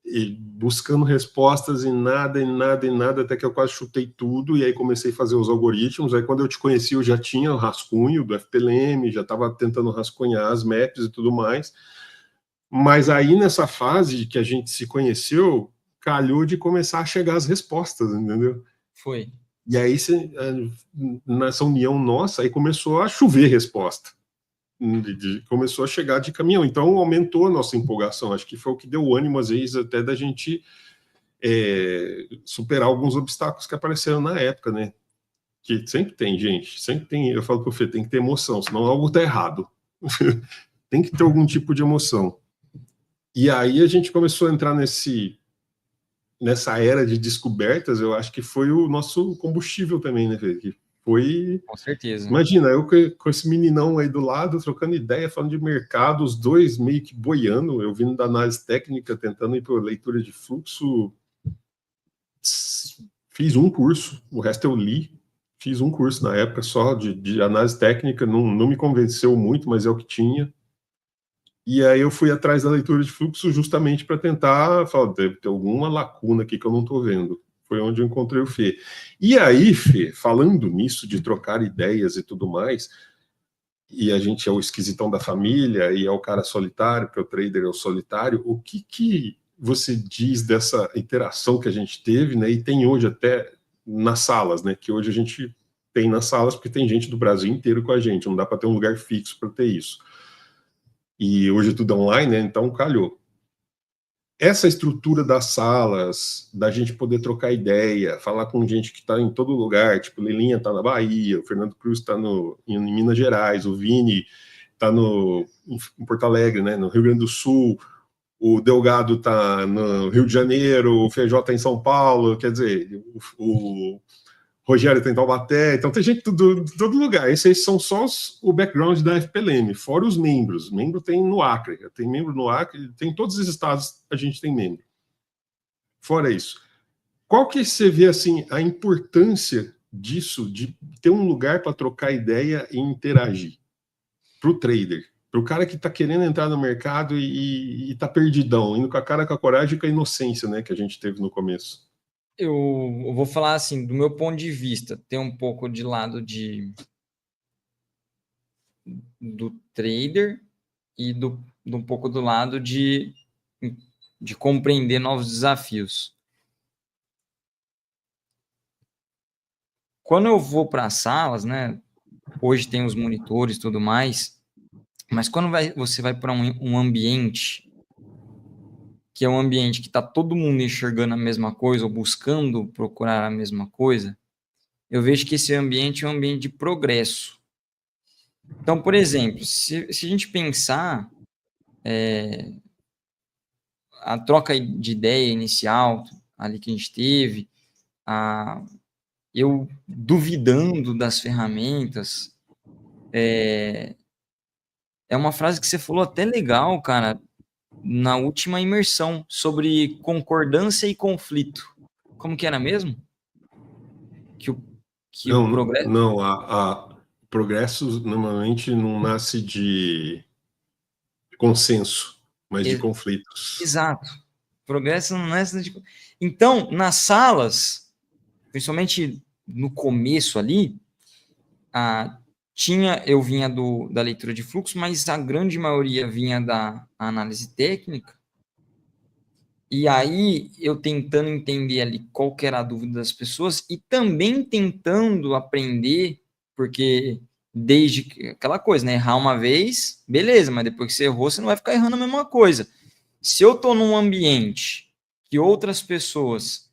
e buscando respostas em nada, até que eu quase chutei tudo, e aí comecei a fazer os algoritmos. Aí quando eu te conheci, eu já tinha o rascunho do FPLM, já estava tentando rascunhar as maps e tudo mais. Mas aí nessa fase que a gente se conheceu, calhou de começar a chegar as respostas, entendeu? Foi. E aí, nessa união nossa, aí começou a chover resposta. Começou a chegar de caminhão. Então, aumentou a nossa empolgação. Acho que foi o que deu ânimo, às vezes, até da gente superar alguns obstáculos que apareceram na época, né? Que sempre tem, gente. Sempre tem. Eu falo para o Fê, tem que ter emoção, senão algo está errado. Tem que ter algum tipo de emoção. E aí a gente começou a entrar nessa era de descobertas. Eu acho que foi o nosso combustível também, né, Fê? Que foi... Com certeza. Imagina, eu com esse meninão aí do lado, trocando ideia, falando de mercado, os dois meio que boiando, eu vindo da análise técnica, tentando ir para leitura de fluxo. Fiz um curso, o resto eu li. Fiz um curso na época só de análise técnica, não me convenceu muito, mas é o que tinha. E aí eu fui atrás da leitura de fluxo justamente para tentar falar, deve ter alguma lacuna aqui que eu não estou vendo. Foi onde eu encontrei o Fê. E aí, Fê, falando nisso, de trocar ideias e tudo mais, e a gente é o esquisitão da família, e é o cara solitário, porque o trader é o solitário, o que você diz dessa interação que a gente teve, né, e tem hoje até nas salas, né, que hoje a gente tem nas salas, porque tem gente do Brasil inteiro com a gente, não dá para ter um lugar fixo para ter isso. E hoje tudo é online, né, então calhou. Essa estrutura das salas, da gente poder trocar ideia, falar com gente que está em todo lugar, tipo, o Lilinha está na Bahia, o Fernando Cruz está em Minas Gerais, o Vini está em Porto Alegre, né, no Rio Grande do Sul, o Delgado está no Rio de Janeiro, o Feijó está em São Paulo, quer dizer, o Rogério está em Taubaté, então tem gente de todo lugar. Esses são só o background da FPLM, fora os membros. Membro tem no Acre, tem membro no Acre, tem em todos os estados a gente tem membro. Fora isso, qual que você vê assim a importância disso, de ter um lugar para trocar ideia e interagir para o trader, para o cara que está querendo entrar no mercado e está perdidão, indo com a cara, com a coragem e com a inocência, né, que a gente teve no começo? Eu vou falar assim, do meu ponto de vista, tem um pouco de lado do trader e um pouco do lado de compreender novos desafios. Quando eu vou para as salas, né, hoje tem os monitores e tudo mais, mas quando você vai para um ambiente que é um ambiente que está todo mundo enxergando a mesma coisa ou buscando procurar a mesma coisa, eu vejo que esse ambiente é um ambiente de progresso. Então, por exemplo, se a gente pensar a troca de ideia inicial ali que a gente teve, eu duvidando das ferramentas, é uma frase que você falou até legal, cara, na última imersão, sobre concordância e conflito. Como que era mesmo? Que o progresso... Não, progresso normalmente não nasce de consenso, mas de conflitos. Exato. Progresso não nasce de... Então, nas salas, principalmente no começo ali, eu vinha da leitura de fluxo, mas a grande maioria vinha da análise técnica. E aí, eu tentando entender ali qual que era a dúvida das pessoas e também tentando aprender, porque desde aquela coisa, né? Errar uma vez, beleza, mas depois que você errou, você não vai ficar errando a mesma coisa. Se eu estou num ambiente que outras pessoas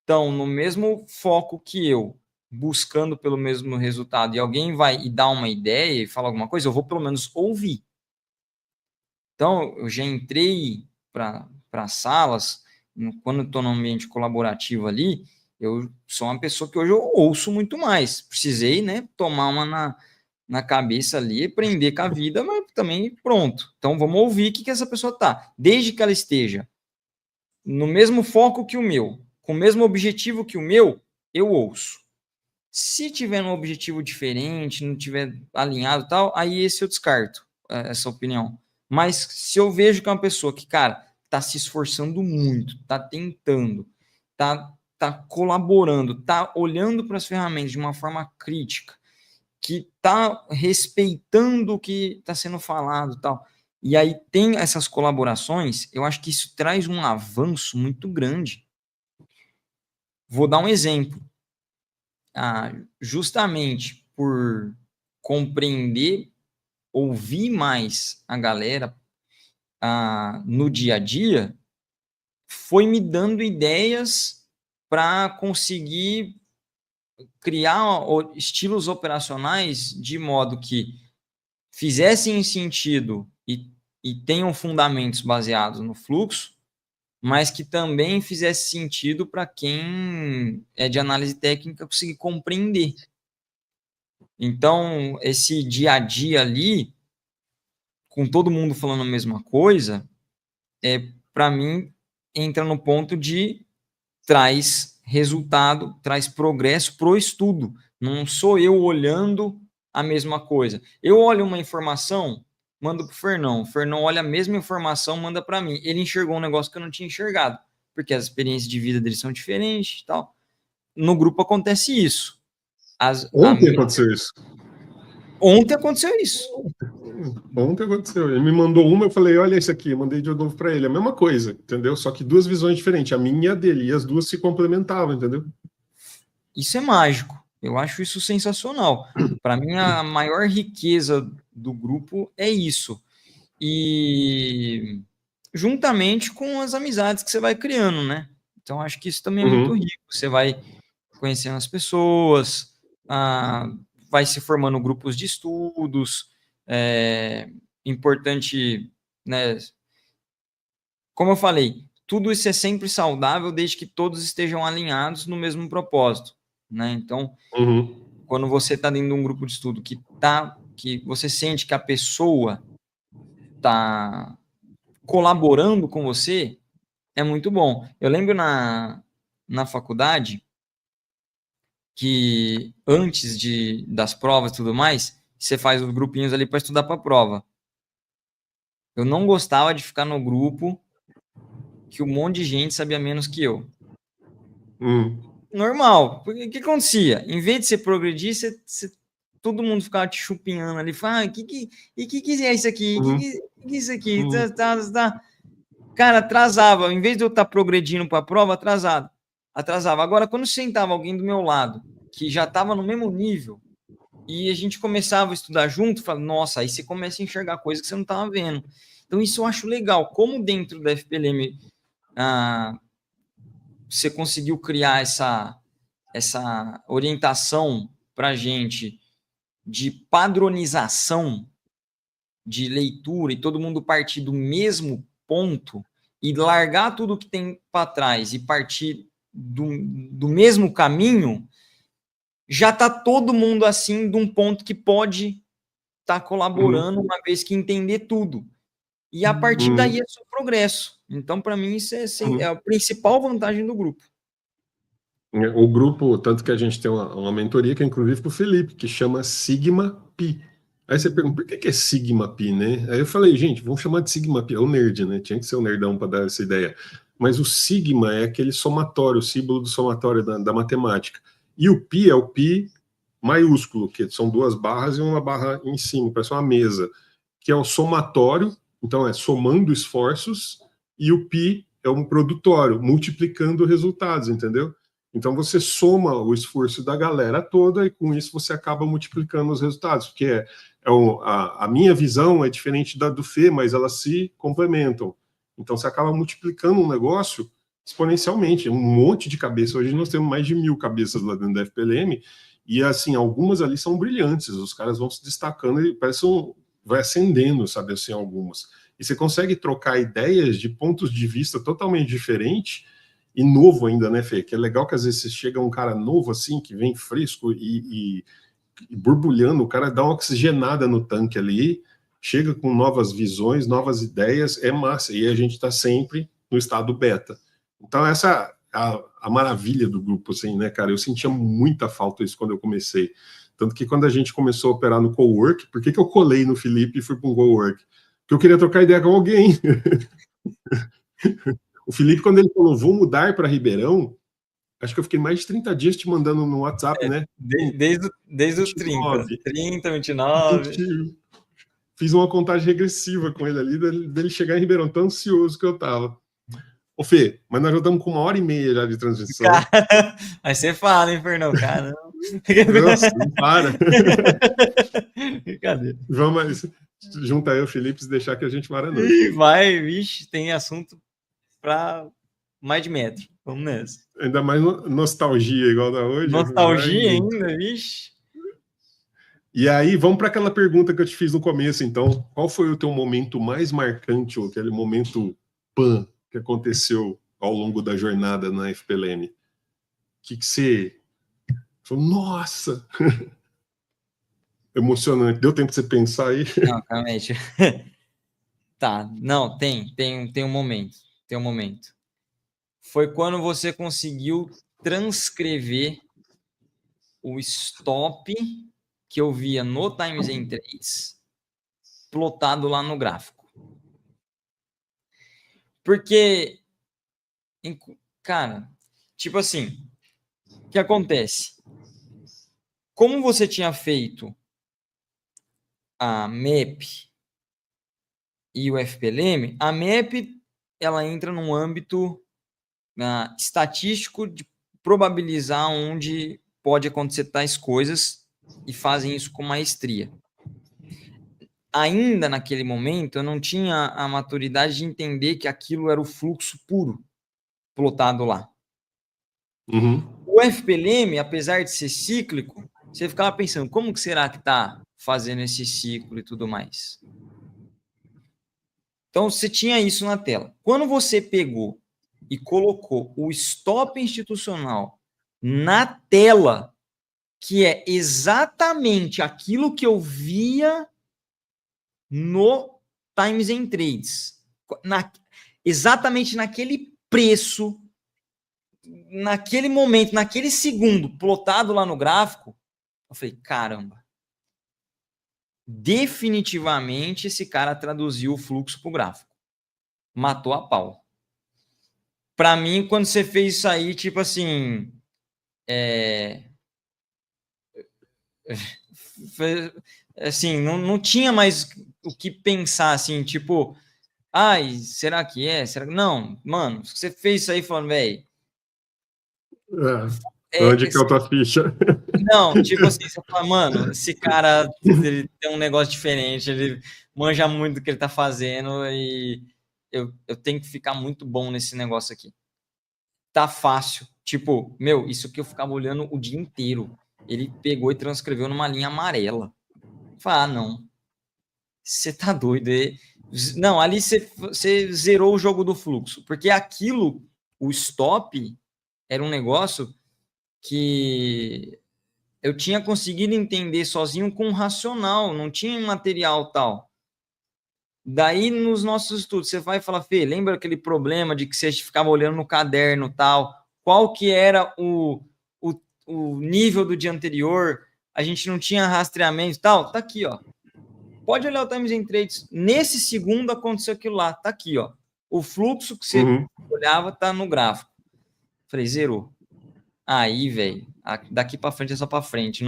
estão no mesmo foco que eu, buscando pelo mesmo resultado, e alguém vai e dá uma ideia e fala alguma coisa, eu vou pelo menos ouvir. Então, eu já entrei para salas, quando estou no ambiente colaborativo ali, eu sou uma pessoa que hoje eu ouço muito mais. Precisei, né, tomar uma na cabeça ali, aprender com a vida, mas também pronto. Então, vamos ouvir o que essa pessoa está. Desde que ela esteja no mesmo foco que o meu, com o mesmo objetivo que o meu, eu ouço. Se tiver um objetivo diferente, não tiver alinhado e tal, aí esse eu descarto, essa opinião. Mas se eu vejo que é uma pessoa que, cara, tá se esforçando muito, tá tentando, tá colaborando, tá olhando para as ferramentas de uma forma crítica, que tá respeitando o que está sendo falado e tal, e aí tem essas colaborações, eu acho que isso traz um avanço muito grande. Vou dar um exemplo. Justamente por compreender, ouvir mais a galera no dia a dia, foi me dando ideias para conseguir criar estilos operacionais de modo que fizessem sentido e tenham fundamentos baseados no fluxo, mas que também fizesse sentido para quem é de análise técnica conseguir compreender. Então, esse dia a dia ali, com todo mundo falando a mesma coisa, para mim, entra no ponto de traz resultado, traz progresso pro estudo. Não sou eu olhando a mesma coisa. Eu olho uma informação, mando pro Fernão. O Fernão olha a mesma informação, manda para mim. Ele enxergou um negócio que eu não tinha enxergado, porque as experiências de vida deles são diferentes e tal. No grupo acontece isso. Ontem aconteceu isso. Ontem aconteceu isso. Ontem aconteceu. Ele me mandou uma, eu falei, olha isso aqui, eu mandei de novo para ele. A mesma coisa, entendeu? Só que duas visões diferentes, a minha e a dele, e as duas se complementavam, entendeu? Isso é mágico. Eu acho isso sensacional. Para mim, a maior riqueza do grupo é isso. E juntamente com as amizades que você vai criando, né? Então, acho que isso também é muito rico. Você vai conhecendo as pessoas, vai se formando grupos de estudos. É importante, né? Como eu falei, tudo isso é sempre saudável desde que todos estejam alinhados no mesmo propósito, né? Então, quando você está dentro de um grupo de estudo que você sente que a pessoa está colaborando com você, é muito bom. Eu lembro na faculdade que antes das provas e tudo mais, você faz os grupinhos ali para estudar para a prova. Eu não gostava de ficar no grupo que um monte de gente sabia menos que eu. Normal. Porque o que acontecia? Em vez de você progredir, todo mundo ficava te chupinhando ali. Fala, que é isso aqui? Que é isso aqui? Cara, atrasava. Em vez de eu estar progredindo para a prova, atrasava. Agora, quando sentava alguém do meu lado, que já estava no mesmo nível, e a gente começava a estudar junto, falava, nossa, aí você começa a enxergar coisas que você não estava vendo. Então, isso eu acho legal. Como dentro da FPLM você conseguiu criar essa orientação para a gente de padronização de leitura e todo mundo partir do mesmo ponto e largar tudo que tem para trás e partir do mesmo caminho, já está todo mundo assim de um ponto que pode estar colaborando uma vez que entender tudo. E a partir daí é só progresso. Então, para mim, isso é a principal vantagem do grupo. O grupo, tanto que a gente tem uma mentoria que é inclusive para o Felipe, que chama Sigma Pi. Aí você pergunta, por que é Sigma Pi, né? Aí eu falei, gente, vamos chamar de Sigma Pi. É o nerd, né? Tinha que ser o nerdão para dar essa ideia. Mas o Sigma é aquele somatório, o símbolo do somatório da matemática. E o Pi é o Pi maiúsculo, que são duas barras e uma barra em cima, parece uma mesa, que é o somatório, então é somando esforços, e o Pi é um produtório, multiplicando resultados, entendeu? Então você soma o esforço da galera toda e com isso você acaba multiplicando os resultados, porque a minha visão é diferente da do Fê, mas elas se complementam. Então você acaba multiplicando um negócio exponencialmente, um monte de cabeça. Hoje nós temos mais de 1.000 cabeças lá dentro da FPLM, e assim, algumas ali são brilhantes, os caras vão se destacando e parece vai acendendo, sabe, assim, algumas. E você consegue trocar ideias de pontos de vista totalmente diferentes e novo ainda, né, Fê? Que é legal que às vezes você chega um cara novo assim, que vem fresco e borbulhando, o cara dá uma oxigenada no tanque ali, chega com novas visões, novas ideias, é massa. E a gente está sempre no estado beta. Então, essa a maravilha do grupo, assim, né, cara? Eu sentia muita falta disso quando eu comecei. Tanto que quando a gente começou a operar no cowork, por que eu colei no Felipe e fui para um cowork? Porque eu queria trocar ideia com alguém. O Felipe, quando ele falou, vou mudar para Ribeirão, acho que eu fiquei mais de 30 dias te mandando no WhatsApp, né? Desde o 30, 29. 20, fiz uma contagem regressiva com ele ali, dele chegar em Ribeirão, tão ansioso que eu tava. Ô Fê, mas nós já estamos com 1h30 já de transmissão. Cara, aí você fala, hein, Fernão? Cara, nossa, não para. Brincadeira. Vamos, junta aí o Felipe e deixar que a gente para a noite. Vai, vixe, tem assunto para mais de metro. Vamos nessa. Ainda mais nostalgia igual da hoje. Nostalgia ainda, vixe. E aí, vamos para aquela pergunta que eu te fiz no começo, então. Qual foi o teu momento mais marcante, ou aquele momento pan que aconteceu ao longo da jornada na FPLM? O que você falou, nossa! Emocionante. Deu tempo de você pensar aí? Não, calma aí. Tá, não, tem um momento. Tem um momento. Foi quando você conseguiu transcrever o stop que eu via no Times em 3 plotado lá no gráfico. Porque, cara, tipo assim, o que acontece? Como você tinha feito a MEP e o FPLM, a MEP ela entra num âmbito estatístico de probabilizar onde pode acontecer tais coisas e fazem isso com maestria. Ainda naquele momento, eu não tinha a maturidade de entender que aquilo era o fluxo puro plotado lá. Uhum. O FPLM, apesar de ser cíclico, você ficava pensando, como que será que está fazendo esse ciclo e tudo mais? Então, você tinha isso na tela. Quando você pegou e colocou o stop institucional na tela, que é exatamente aquilo que eu via no Times and Trades, exatamente naquele preço, naquele momento, naquele segundo, plotado lá no gráfico, eu falei, caramba, definitivamente esse cara traduziu o fluxo para o gráfico. Matou a pau. Para mim, quando você fez isso aí, tipo assim, assim, não tinha mais o que pensar, assim, tipo, ai, será que é? Será que... Não, mano, você fez isso aí falando, velho. Onde que é a tua ficha? Não, tipo assim, você fala, mano, esse cara ele tem um negócio diferente, ele manja muito do que ele tá fazendo e eu tenho que ficar muito bom nesse negócio aqui. Tá fácil. Tipo, meu, isso que eu ficava olhando o dia inteiro. Ele pegou e transcreveu numa linha amarela. Falei, não. Você tá doido. Não, ali você zerou o jogo do fluxo. Porque aquilo, o stop, era um negócio que eu tinha conseguido entender sozinho com racional, não tinha material tal. Daí, nos nossos estudos, você vai falar, Fê, lembra aquele problema de que você ficava olhando no caderno tal? Qual que era o nível do dia anterior? A gente não tinha rastreamento e tal? Tá aqui, ó. Pode olhar o Times and Trades. Nesse segundo aconteceu aquilo lá. Tá aqui, ó. O fluxo que você olhava tá no gráfico. Falei, zerou. Aí, velho, daqui para frente é só para frente.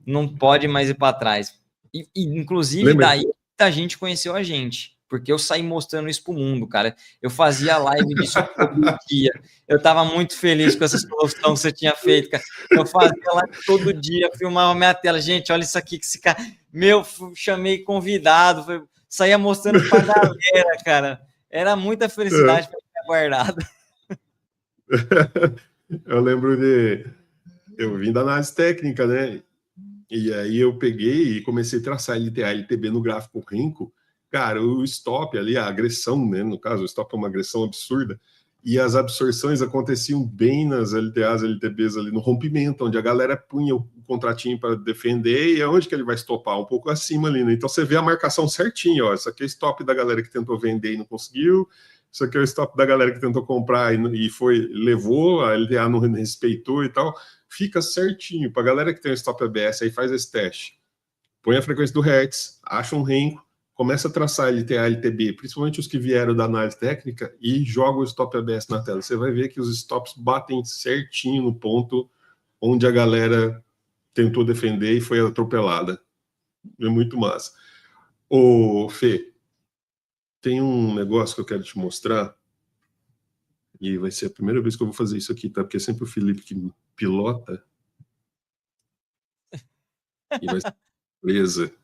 Não pode mais ir para trás. E, inclusive, daí a gente conheceu a gente. Porque eu saí mostrando isso pro mundo, cara. Eu fazia live disso todo dia. Eu tava muito feliz com essa solução que você tinha feito, cara. Eu fazia live todo dia, filmava minha tela. Gente, olha isso aqui que esse cara... Meu, chamei convidado, saía mostrando pra galera, cara. Era muita felicidade para ficar guardado. Eu lembro eu vim da análise técnica, né? E aí eu peguei e comecei a traçar LTA, LTB no gráfico Renko. Cara, o stop ali, a agressão, né? No caso, o stop é uma agressão absurda. E as absorções aconteciam bem nas LTAs, LTBs ali no rompimento, onde a galera punha o contratinho para defender e aonde que ele vai stopar? Um pouco acima ali, né? Então você vê a marcação certinha, ó. Isso aqui é stop da galera que tentou vender e não conseguiu. Isso aqui é o stop da galera que tentou comprar e levou, a LTA não respeitou e tal. Fica certinho. Para a galera que tem o stop ABS, aí faz esse teste. Põe a frequência do Hertz, acha um renco, começa a traçar LTA, LTB, principalmente os que vieram da análise técnica, e joga o stop ABS na tela. Você vai ver que os stops batem certinho no ponto onde a galera tentou defender e foi atropelada. É muito massa. Ô, Fê, tem um negócio que eu quero te mostrar, e vai ser a primeira vez que eu vou fazer isso aqui, tá? Porque é sempre o Felipe que pilota. E vai ser surpresa.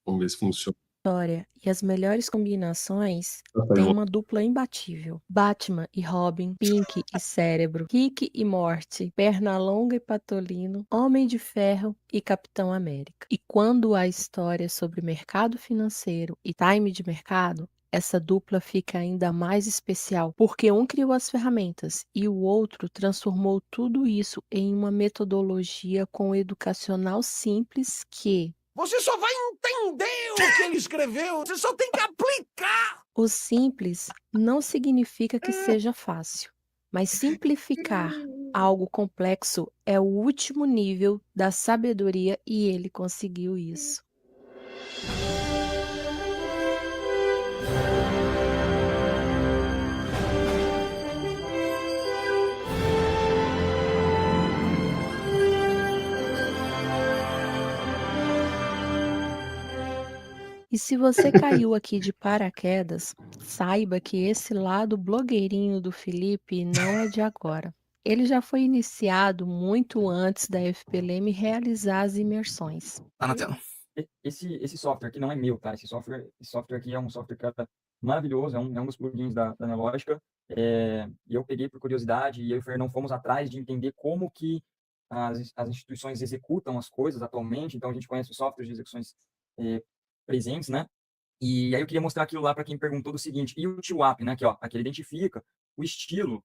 Vamos ver se funciona. História e as melhores combinações têm uma dupla imbatível. Batman e Robin, Pink e Cérebro, Rick e Morty, Pernalonga e Patolino, Homem de Ferro e Capitão América. E quando há história sobre mercado financeiro e time de mercado, essa dupla fica ainda mais especial, porque um criou as ferramentas e o outro transformou tudo isso em uma metodologia com educacional simples que você só vai entender o que ele escreveu, você só tem que aplicar. O simples não significa que seja fácil, mas simplificar algo complexo é o último nível da sabedoria e ele conseguiu isso. E se você caiu aqui de paraquedas, saiba que esse lado blogueirinho do Felipe não é de agora. Ele já foi iniciado muito antes da FPLM realizar as imersões. Tá na tela. Esse software aqui não é meu, tá? Esse software aqui é um software que é maravilhoso, é um dos plugins da Nelogica. E eu peguei por curiosidade e eu e o Fernão fomos atrás de entender como que as instituições executam as coisas atualmente. Então, a gente conhece os softwares de execuções presentes, né? E aí eu queria mostrar aquilo lá para quem perguntou do seguinte, e o TWAP, né? Aqui ele identifica o estilo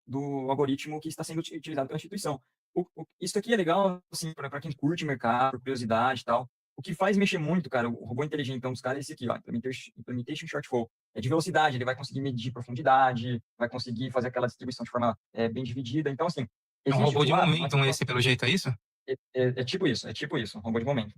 do algoritmo que está sendo utilizado pela instituição. Isso aqui é legal, assim, para quem curte mercado, por curiosidade e tal. O que faz mexer muito, cara, o robô inteligente, então, dos caras é esse aqui, ó, Implementation Shortfall. É de velocidade, ele vai conseguir medir profundidade, vai conseguir fazer aquela distribuição de forma bem dividida. Então, assim... É um robô de momento, esse, pelo jeito, é isso? É tipo isso, um robô de momento.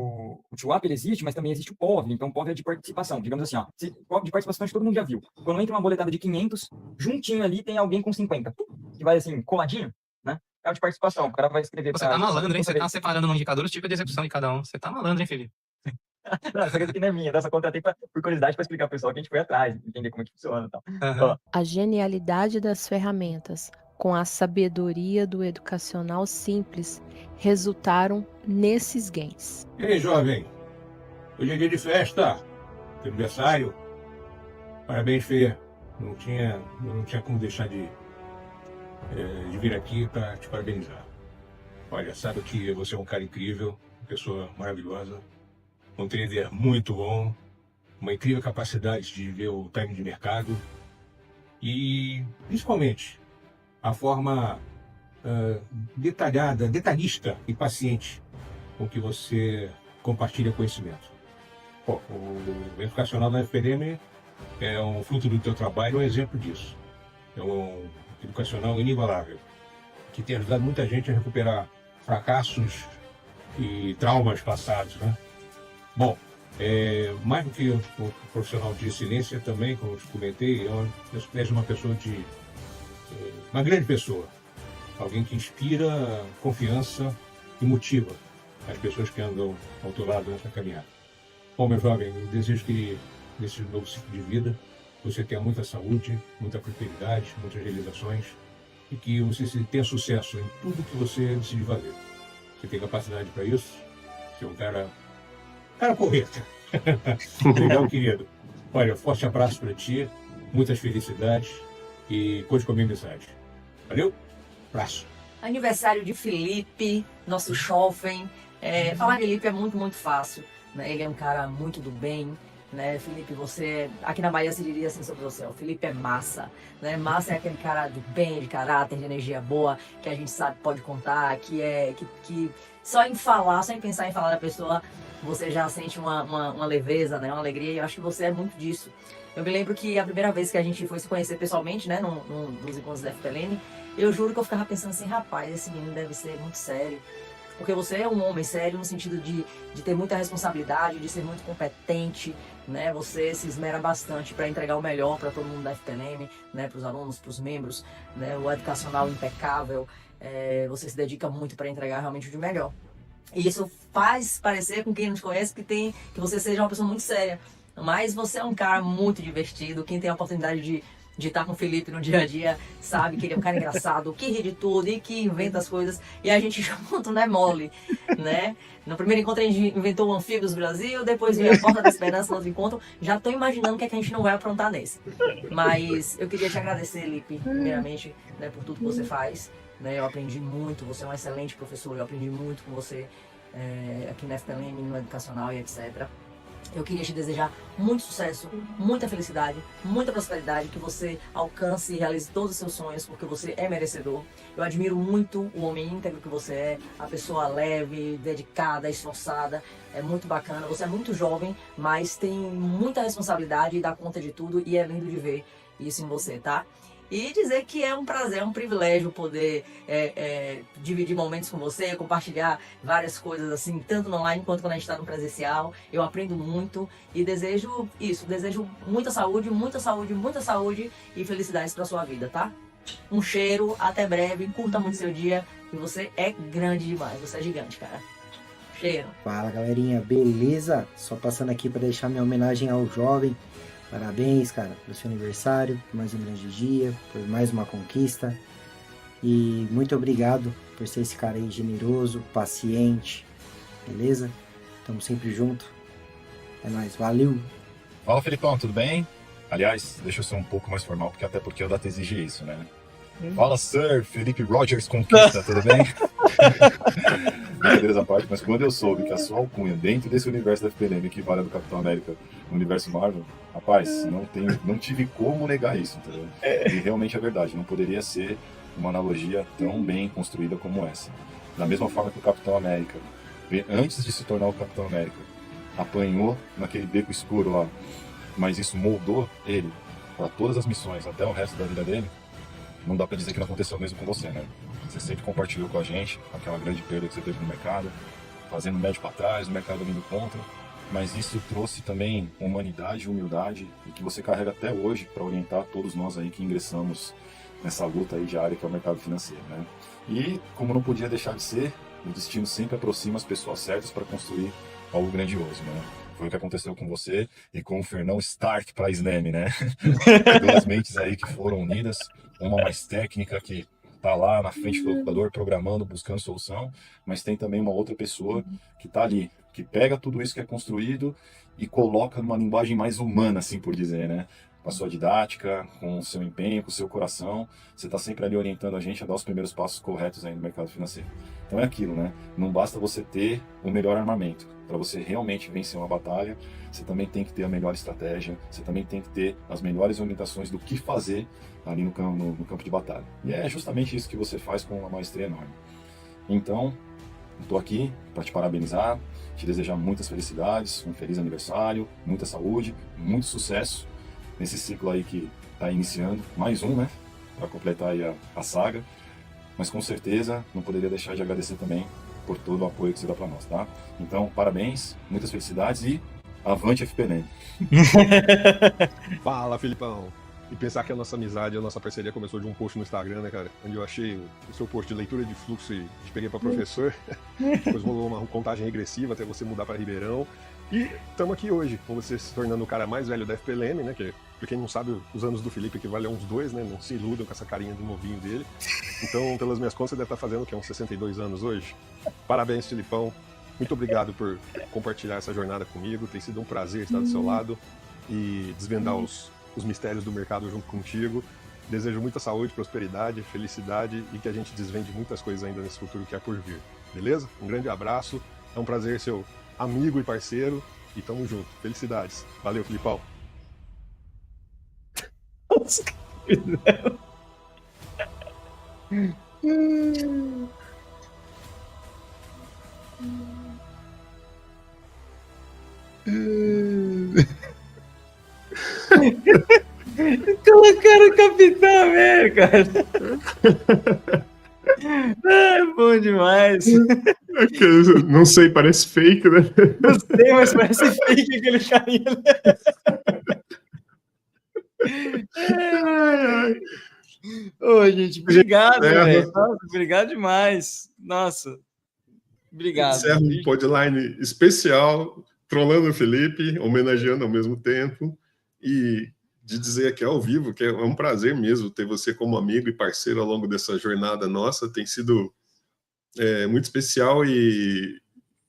O TWAP ele existe, mas também existe o POV. Então, o POV é de participação. Digamos assim, ó, POV de participação que todo mundo já viu. Quando entra uma boletada de 500, juntinho ali tem alguém com 50. Que vai assim, coladinho, né? É o de participação. O cara vai escrever... Você tá malandro, hein? Você tá separando no indicador o tipo de execução de cada um. Você tá malandro, hein, Felipe? Não, essa coisa aqui não é minha. Dessa contratei por curiosidade para explicar pro pessoal que a gente foi atrás, entender como é que funciona e tal. Uhum. A genialidade das ferramentas com a sabedoria do educacional simples resultaram nesses gains. E aí, jovem? Hoje é dia de festa, aniversário. Parabéns, Fê. Não tinha como deixar de vir aqui para te parabenizar. Olha, sabe que você é um cara incrível, uma pessoa maravilhosa, um trader muito bom, uma incrível capacidade de ver o time de mercado e, principalmente, a forma detalhista e paciente com que você compartilha conhecimento. Bom, o educacional da FPLM é um fruto do teu trabalho, um exemplo disso. É um educacional inigualável, que tem ajudado muita gente a recuperar fracassos e traumas passados, né? Bom, mais do que um profissional de excelência também, como eu te comentei, eu vejo uma pessoa uma grande pessoa, alguém que inspira confiança e motiva as pessoas que andam ao teu lado nessa caminhada. Bom, meu jovem, eu desejo que nesse novo ciclo de vida você tenha muita saúde, muita prosperidade, muitas realizações e que você tenha sucesso em tudo que você decide fazer. Você tem capacidade para isso, você é um cara porreta. Legal, querido. Olha, forte abraço para ti muitas felicidades e conte com a minha amizade. Valeu? Abraço. Aniversário de Felipe, nosso jovem. Falar de Felipe é muito, muito fácil, né? Ele é um cara muito do bem, né? Felipe, você... Aqui na Bahia se diria assim sobre você, o Felipe é massa, né? Massa é aquele cara do bem, de caráter, de energia boa, que a gente sabe, pode contar, que só em falar, só em pensar em falar da pessoa, você já sente uma leveza, né? Uma alegria, e eu acho que você é muito disso. Eu me lembro que a primeira vez que a gente foi se conhecer pessoalmente, né, nos encontros da FPLN, eu juro que eu ficava pensando assim, rapaz, esse menino deve ser muito sério. Porque você é um homem sério no sentido de ter muita responsabilidade, de ser muito competente, né? Você se esmera bastante para entregar o melhor para todo mundo da FPLN, né? Para os alunos, para os membros, né? O educacional impecável. Você se dedica muito para entregar realmente o de melhor. E isso faz parecer com quem não te conhece que você seja uma pessoa muito séria. Mas você é um cara muito divertido. Quem tem a oportunidade de estar com o Felipe no dia a dia sabe que ele é um cara engraçado, que ri de tudo e que inventa as coisas. E a gente junto não é mole, né? No primeiro encontro a gente inventou o Anfíbios Brasil, depois veio a Porta da Esperança no outro encontro. Já estou imaginando o que é que a gente não vai aprontar nesse. Mas eu queria te agradecer, Lipe, primeiramente, né, por tudo que você faz. Né? Eu aprendi muito, você é um excelente professor, eu aprendi muito com você aqui na FPLN, no educacional e etc. Eu queria te desejar muito sucesso, muita felicidade, muita prosperidade, que você alcance e realize todos os seus sonhos, porque você é merecedor. Eu admiro muito o homem íntegro que você é, a pessoa leve, dedicada, esforçada, é muito bacana. Você é muito jovem, mas tem muita responsabilidade e dá conta de tudo, e é lindo de ver isso em você, tá? E dizer que é um prazer, é um privilégio poder dividir momentos com você, compartilhar várias coisas assim, tanto no online quanto quando a gente está no presencial. Eu aprendo muito e desejo isso, desejo muita saúde, muita saúde, muita saúde e felicidades para sua vida, tá? Um cheiro, até breve, curta muito seu dia e você é grande demais, você é gigante, cara. Cheiro. Fala, galerinha, beleza? Só passando aqui para deixar minha homenagem ao jovem. Parabéns, cara, pelo seu aniversário, por mais um grande dia, por mais uma conquista. E muito obrigado por ser esse cara aí generoso, paciente, beleza? Tamo sempre junto. É nóis, valeu! Fala, Felipão, tudo bem? Aliás, deixa eu ser um pouco mais formal, porque a data exige isso, né? Fala, Sir Felipe Rogers Conquista, tudo bem? Brincadeiras à parte, mas quando eu soube que a sua alcunha dentro desse universo da FPLN equivale ao do Capitão América no universo Marvel, rapaz, não tive como negar isso, entendeu? E realmente é verdade, não poderia ser uma analogia tão bem construída como essa. Da mesma forma que o Capitão América, antes de se tornar o Capitão América, apanhou naquele beco escuro lá, mas isso moldou ele para todas as missões até o resto da vida dele, não dá pra dizer que não aconteceu mesmo com você, né? Você sempre compartilhou com a gente aquela grande perda que você teve no mercado, fazendo médio para trás, o mercado vindo contra, mas isso trouxe também humanidade, humildade, e que você carrega até hoje para orientar todos nós aí que ingressamos nessa luta aí diária que é o mercado financeiro, né? E, como não podia deixar de ser, o destino sempre aproxima as pessoas certas para construir algo grandioso, né? Foi o que aconteceu com você e com o Fernão Stark para a SNEM, né? Duas mentes aí que foram unidas, uma mais técnica que tá lá na frente do computador programando, buscando solução, mas tem também uma outra pessoa que tá ali, que pega tudo isso que é construído e coloca numa linguagem mais humana, assim por dizer, né? Com a sua didática, com o seu empenho, com o seu coração, você está sempre ali orientando a gente a dar os primeiros passos corretos aí no mercado financeiro. Então é aquilo, né? Não basta você ter o melhor armamento. Para você realmente vencer uma batalha, você também tem que ter a melhor estratégia, você também tem que ter as melhores orientações do que fazer ali no campo de batalha. E é justamente isso que você faz com uma maestria enorme. Então, estou aqui para te parabenizar, te desejar muitas felicidades, um feliz aniversário, muita saúde, muito sucesso nesse ciclo aí que está iniciando, mais um, né, para completar aí a saga, mas com certeza não poderia deixar de agradecer também por todo o apoio que você dá para nós, tá? Então, parabéns, muitas felicidades e avante FPLN. Fala, Filipão! E pensar que a nossa amizade, a nossa parceria começou de um post no Instagram, né, cara? Onde eu achei o seu post de leitura de fluxo e te peguei para professor. Depois rolou uma contagem regressiva até você mudar para Ribeirão. E estamos aqui hoje, com você se tornando o cara mais velho da FPLN, né? Que, pra quem não sabe, os anos do Felipe equivalem a uns 2, né? Não se iludam com essa carinha de novinho dele. Então, pelas minhas contas, você deve estar fazendo o quê? Uns 62 anos hoje. Parabéns, Filipão. Muito obrigado por compartilhar essa jornada comigo. Tem sido um prazer estar do seu lado e desvendar os os mistérios do mercado junto contigo. Desejo muita saúde, prosperidade, felicidade e que a gente desvende muitas coisas ainda nesse futuro que é por vir. Beleza? Um grande abraço. É um prazer ser seu amigo e parceiro. E tamo junto. Felicidades. Valeu, Filipão. Colocaram o Capitão América. Bom demais. Não sei, parece fake, né? Não sei, mas parece fake aquele carinha. Ô, gente, obrigado, velho. Obrigado demais. Nossa, obrigado. Encerra um podline especial, trollando o Felipe, homenageando ao mesmo tempo, e de dizer aqui ao vivo que é um prazer mesmo ter você como amigo e parceiro ao longo dessa jornada nossa. Tem sido muito especial e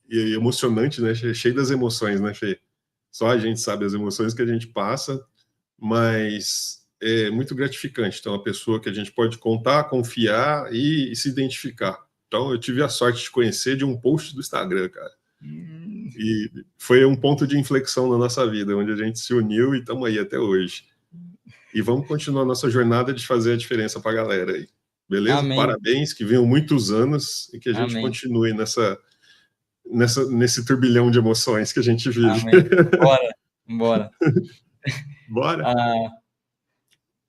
emocionante, né? Cheio das emoções, né, Fê? Só a gente sabe as emoções que a gente passa, mas é muito gratificante. Então, uma pessoa que a gente pode contar, confiar e se identificar. Então, eu tive a sorte de conhecer de um post do Instagram, cara. E foi um ponto de inflexão na nossa vida, onde a gente se uniu e estamos aí até hoje. E vamos continuar a nossa jornada de fazer a diferença para a galera aí. Beleza? Amém. Parabéns, que venham muitos anos e que a gente continue nesse turbilhão de emoções que a gente vive. Amém. Bora. Bora?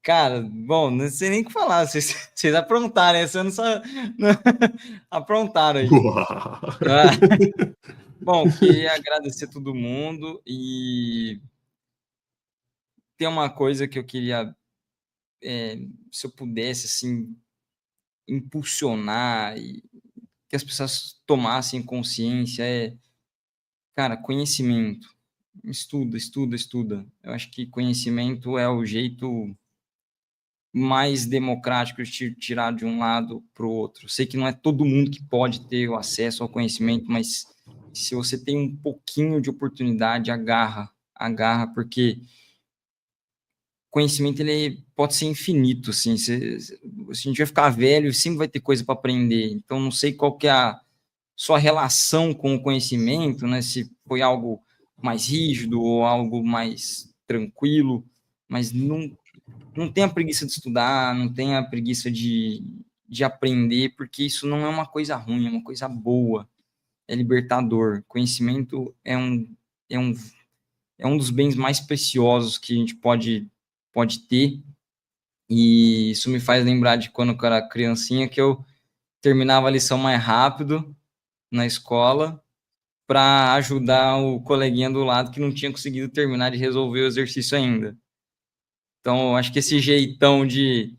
Cara, bom, não sei nem o que falar. Vocês aprontaram, né? Vocês não aprontaram aí. Bom, queria agradecer a todo mundo e tem uma coisa que eu queria, se eu pudesse, assim, impulsionar e que as pessoas tomassem consciência cara, conhecimento. Estuda. Eu acho que conhecimento é o jeito mais democrático de tirar de um lado para o outro. Sei que não é todo mundo que pode ter o acesso ao conhecimento, mas se você tem um pouquinho de oportunidade, agarra, porque conhecimento ele pode ser infinito, assim, se a gente vai ficar velho, sempre vai ter coisa para aprender. Então, não sei qual que é a sua relação com o conhecimento, né? Se foi algo mais rígido ou algo mais tranquilo, mas não tenha preguiça de estudar, não tenha preguiça de aprender, porque isso não é uma coisa ruim, é uma coisa boa, é libertador. Conhecimento é um dos bens mais preciosos que a gente pode ter, e isso me faz lembrar de quando eu era criancinha, que eu terminava a lição mais rápido na escola para ajudar o coleguinha do lado que não tinha conseguido terminar de resolver o exercício ainda. Então, eu acho que esse jeitão de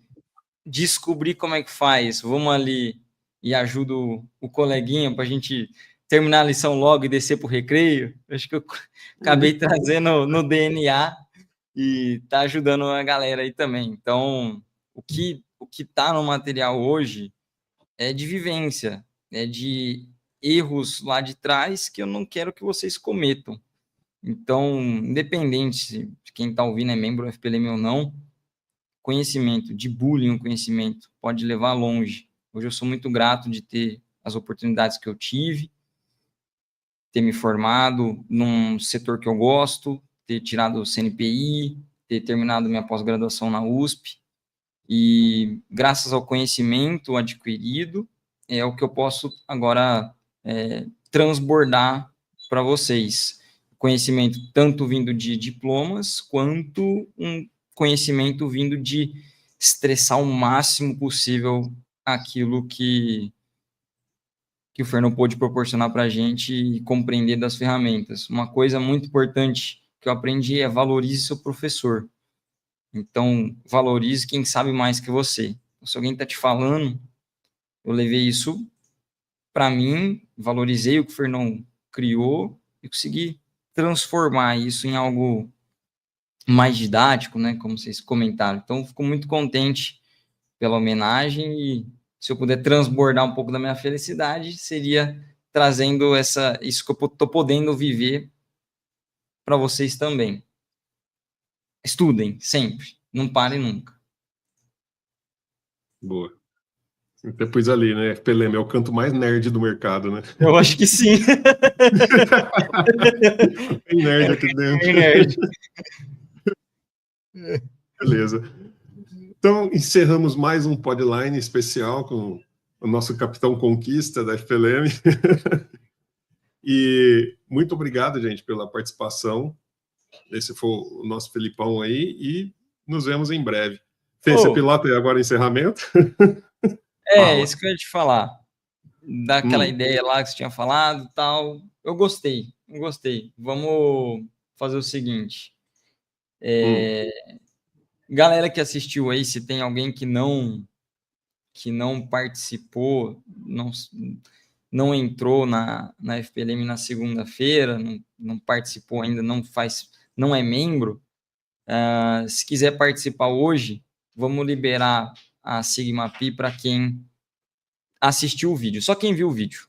descobrir como é que faz, vamos ali e ajudo o coleguinha para a gente terminar a lição logo e descer para o recreio, acho que eu acabei trazendo no DNA e tá ajudando a galera aí também. Então, o que está no material hoje é de vivência, é de erros lá de trás que eu não quero que vocês cometam. Então, independente de quem está ouvindo é membro do FPLM ou não, conhecimento, de bullying, conhecimento pode levar longe. Hoje eu sou muito grato de ter as oportunidades que eu tive, ter me formado num setor que eu gosto, ter tirado o CNPI, ter terminado minha pós-graduação na USP, e graças ao conhecimento adquirido, é o que eu posso agora transbordar para vocês. Conhecimento tanto vindo de diplomas, quanto um conhecimento vindo de estressar o máximo possível aquilo que o Fernando pôde proporcionar para a gente e compreender das ferramentas. Uma coisa muito importante que eu aprendi é valorize seu professor. Então, valorize quem sabe mais que você. Se alguém está te falando, eu levei isso para mim, valorizei o que o Fernão criou e consegui transformar isso em algo mais didático, né, como vocês comentaram. Então, fico muito contente pela homenagem e se eu puder transbordar um pouco da minha felicidade, seria trazendo isso que eu estou podendo viver para vocês também. Estudem, sempre. Não parem nunca. Boa. Depois ali, né? FPLM é o canto mais nerd do mercado, né? Eu acho que sim. Tem nerd aqui dentro. Tem nerd. Beleza. Então, encerramos mais um Podline especial com o nosso Capitão Conquista da FPLM. E muito obrigado, gente, pela participação. Esse foi o nosso Felipão aí e nos vemos em breve. Fê, você pilota aí agora o encerramento? Isso que eu ia te falar. Daquela ideia lá que você tinha falado e tal. Eu gostei. Vamos fazer o seguinte. Galera que assistiu aí, se tem alguém que não participou, não entrou na FPLM na segunda-feira, não participou ainda, não é membro, se quiser participar hoje, vamos liberar a Sigma Pi para quem assistiu o vídeo, só quem viu o vídeo.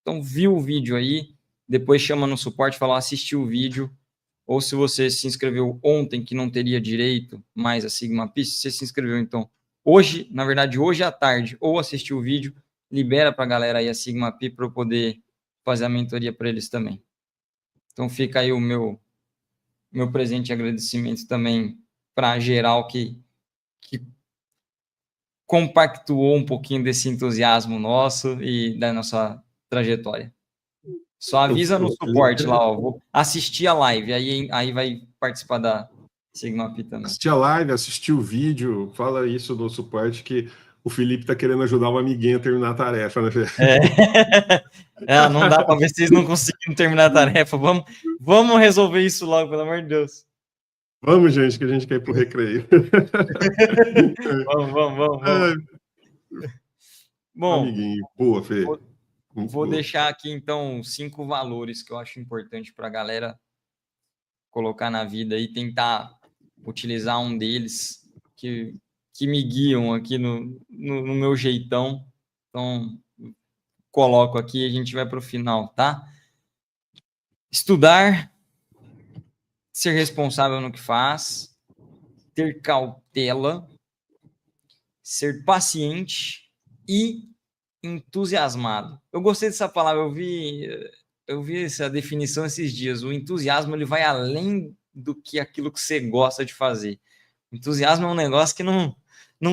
Então, viu o vídeo aí, depois chama no suporte e fala, assistiu o vídeo, ou se você se inscreveu ontem, que não teria direito mais a Sigma Pi, se você se inscreveu, então, hoje, na verdade, hoje à tarde, ou assistiu o vídeo, libera para a galera aí a Sigma Pi para eu poder fazer a mentoria para eles também. Então, fica aí o meu presente de agradecimento também para geral que compactuou um pouquinho desse entusiasmo nosso e da nossa trajetória. Só avisa no suporte lá, ó, vou assistir a live, aí vai participar da Sigma Pi também. Assistir a live, assistir o vídeo, fala isso no suporte que o Felipe tá querendo ajudar o amiguinho a terminar a tarefa, né, Fê? Não dá para ver se vocês não conseguiram terminar a tarefa. Vamos resolver isso logo, pelo amor de Deus. Vamos, gente, que a gente quer ir pro recreio. Vamos. Bom, amiguinho, boa, Fê. Vou deixar aqui, então, 5 valores que eu acho importante para a galera colocar na vida e tentar utilizar um deles que me guiam aqui no meu jeitão. Então, coloco aqui e a gente vai para o final, tá? Estudar, ser responsável no que faz, ter cautela, ser paciente e entusiasmado. Eu gostei dessa palavra, eu vi essa definição esses dias. O entusiasmo, ele vai além do que aquilo que você gosta de fazer. O entusiasmo é um negócio que não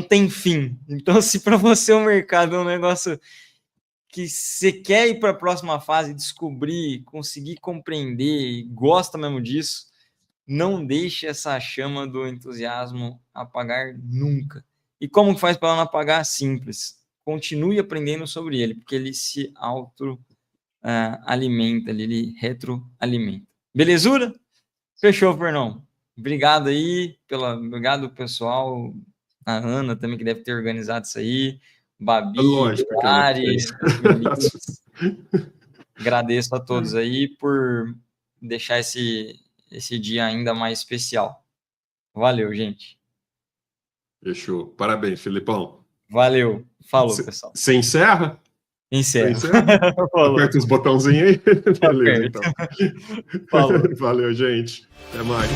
tem fim. Então, se para você o mercado é um negócio que você quer ir para a próxima fase, descobrir, conseguir compreender e gosta mesmo disso, não deixe essa chama do entusiasmo apagar nunca. E como que faz para ela não apagar? Simples. Continue aprendendo sobre ele, porque ele se alimenta, ele retroalimenta. Belezura? Fechou, Fernão. Obrigado aí, obrigado pessoal, a Ana também que deve ter organizado isso aí, Babi, Ari, agradeço a todos aí por deixar esse dia ainda mais especial. Valeu, gente. Fechou. Parabéns, Felipão. Valeu. Falou, pessoal. Você encerra? Encerra. Aperta os botãozinhos aí. Beleza, então. Falou. Valeu, gente. Até mais.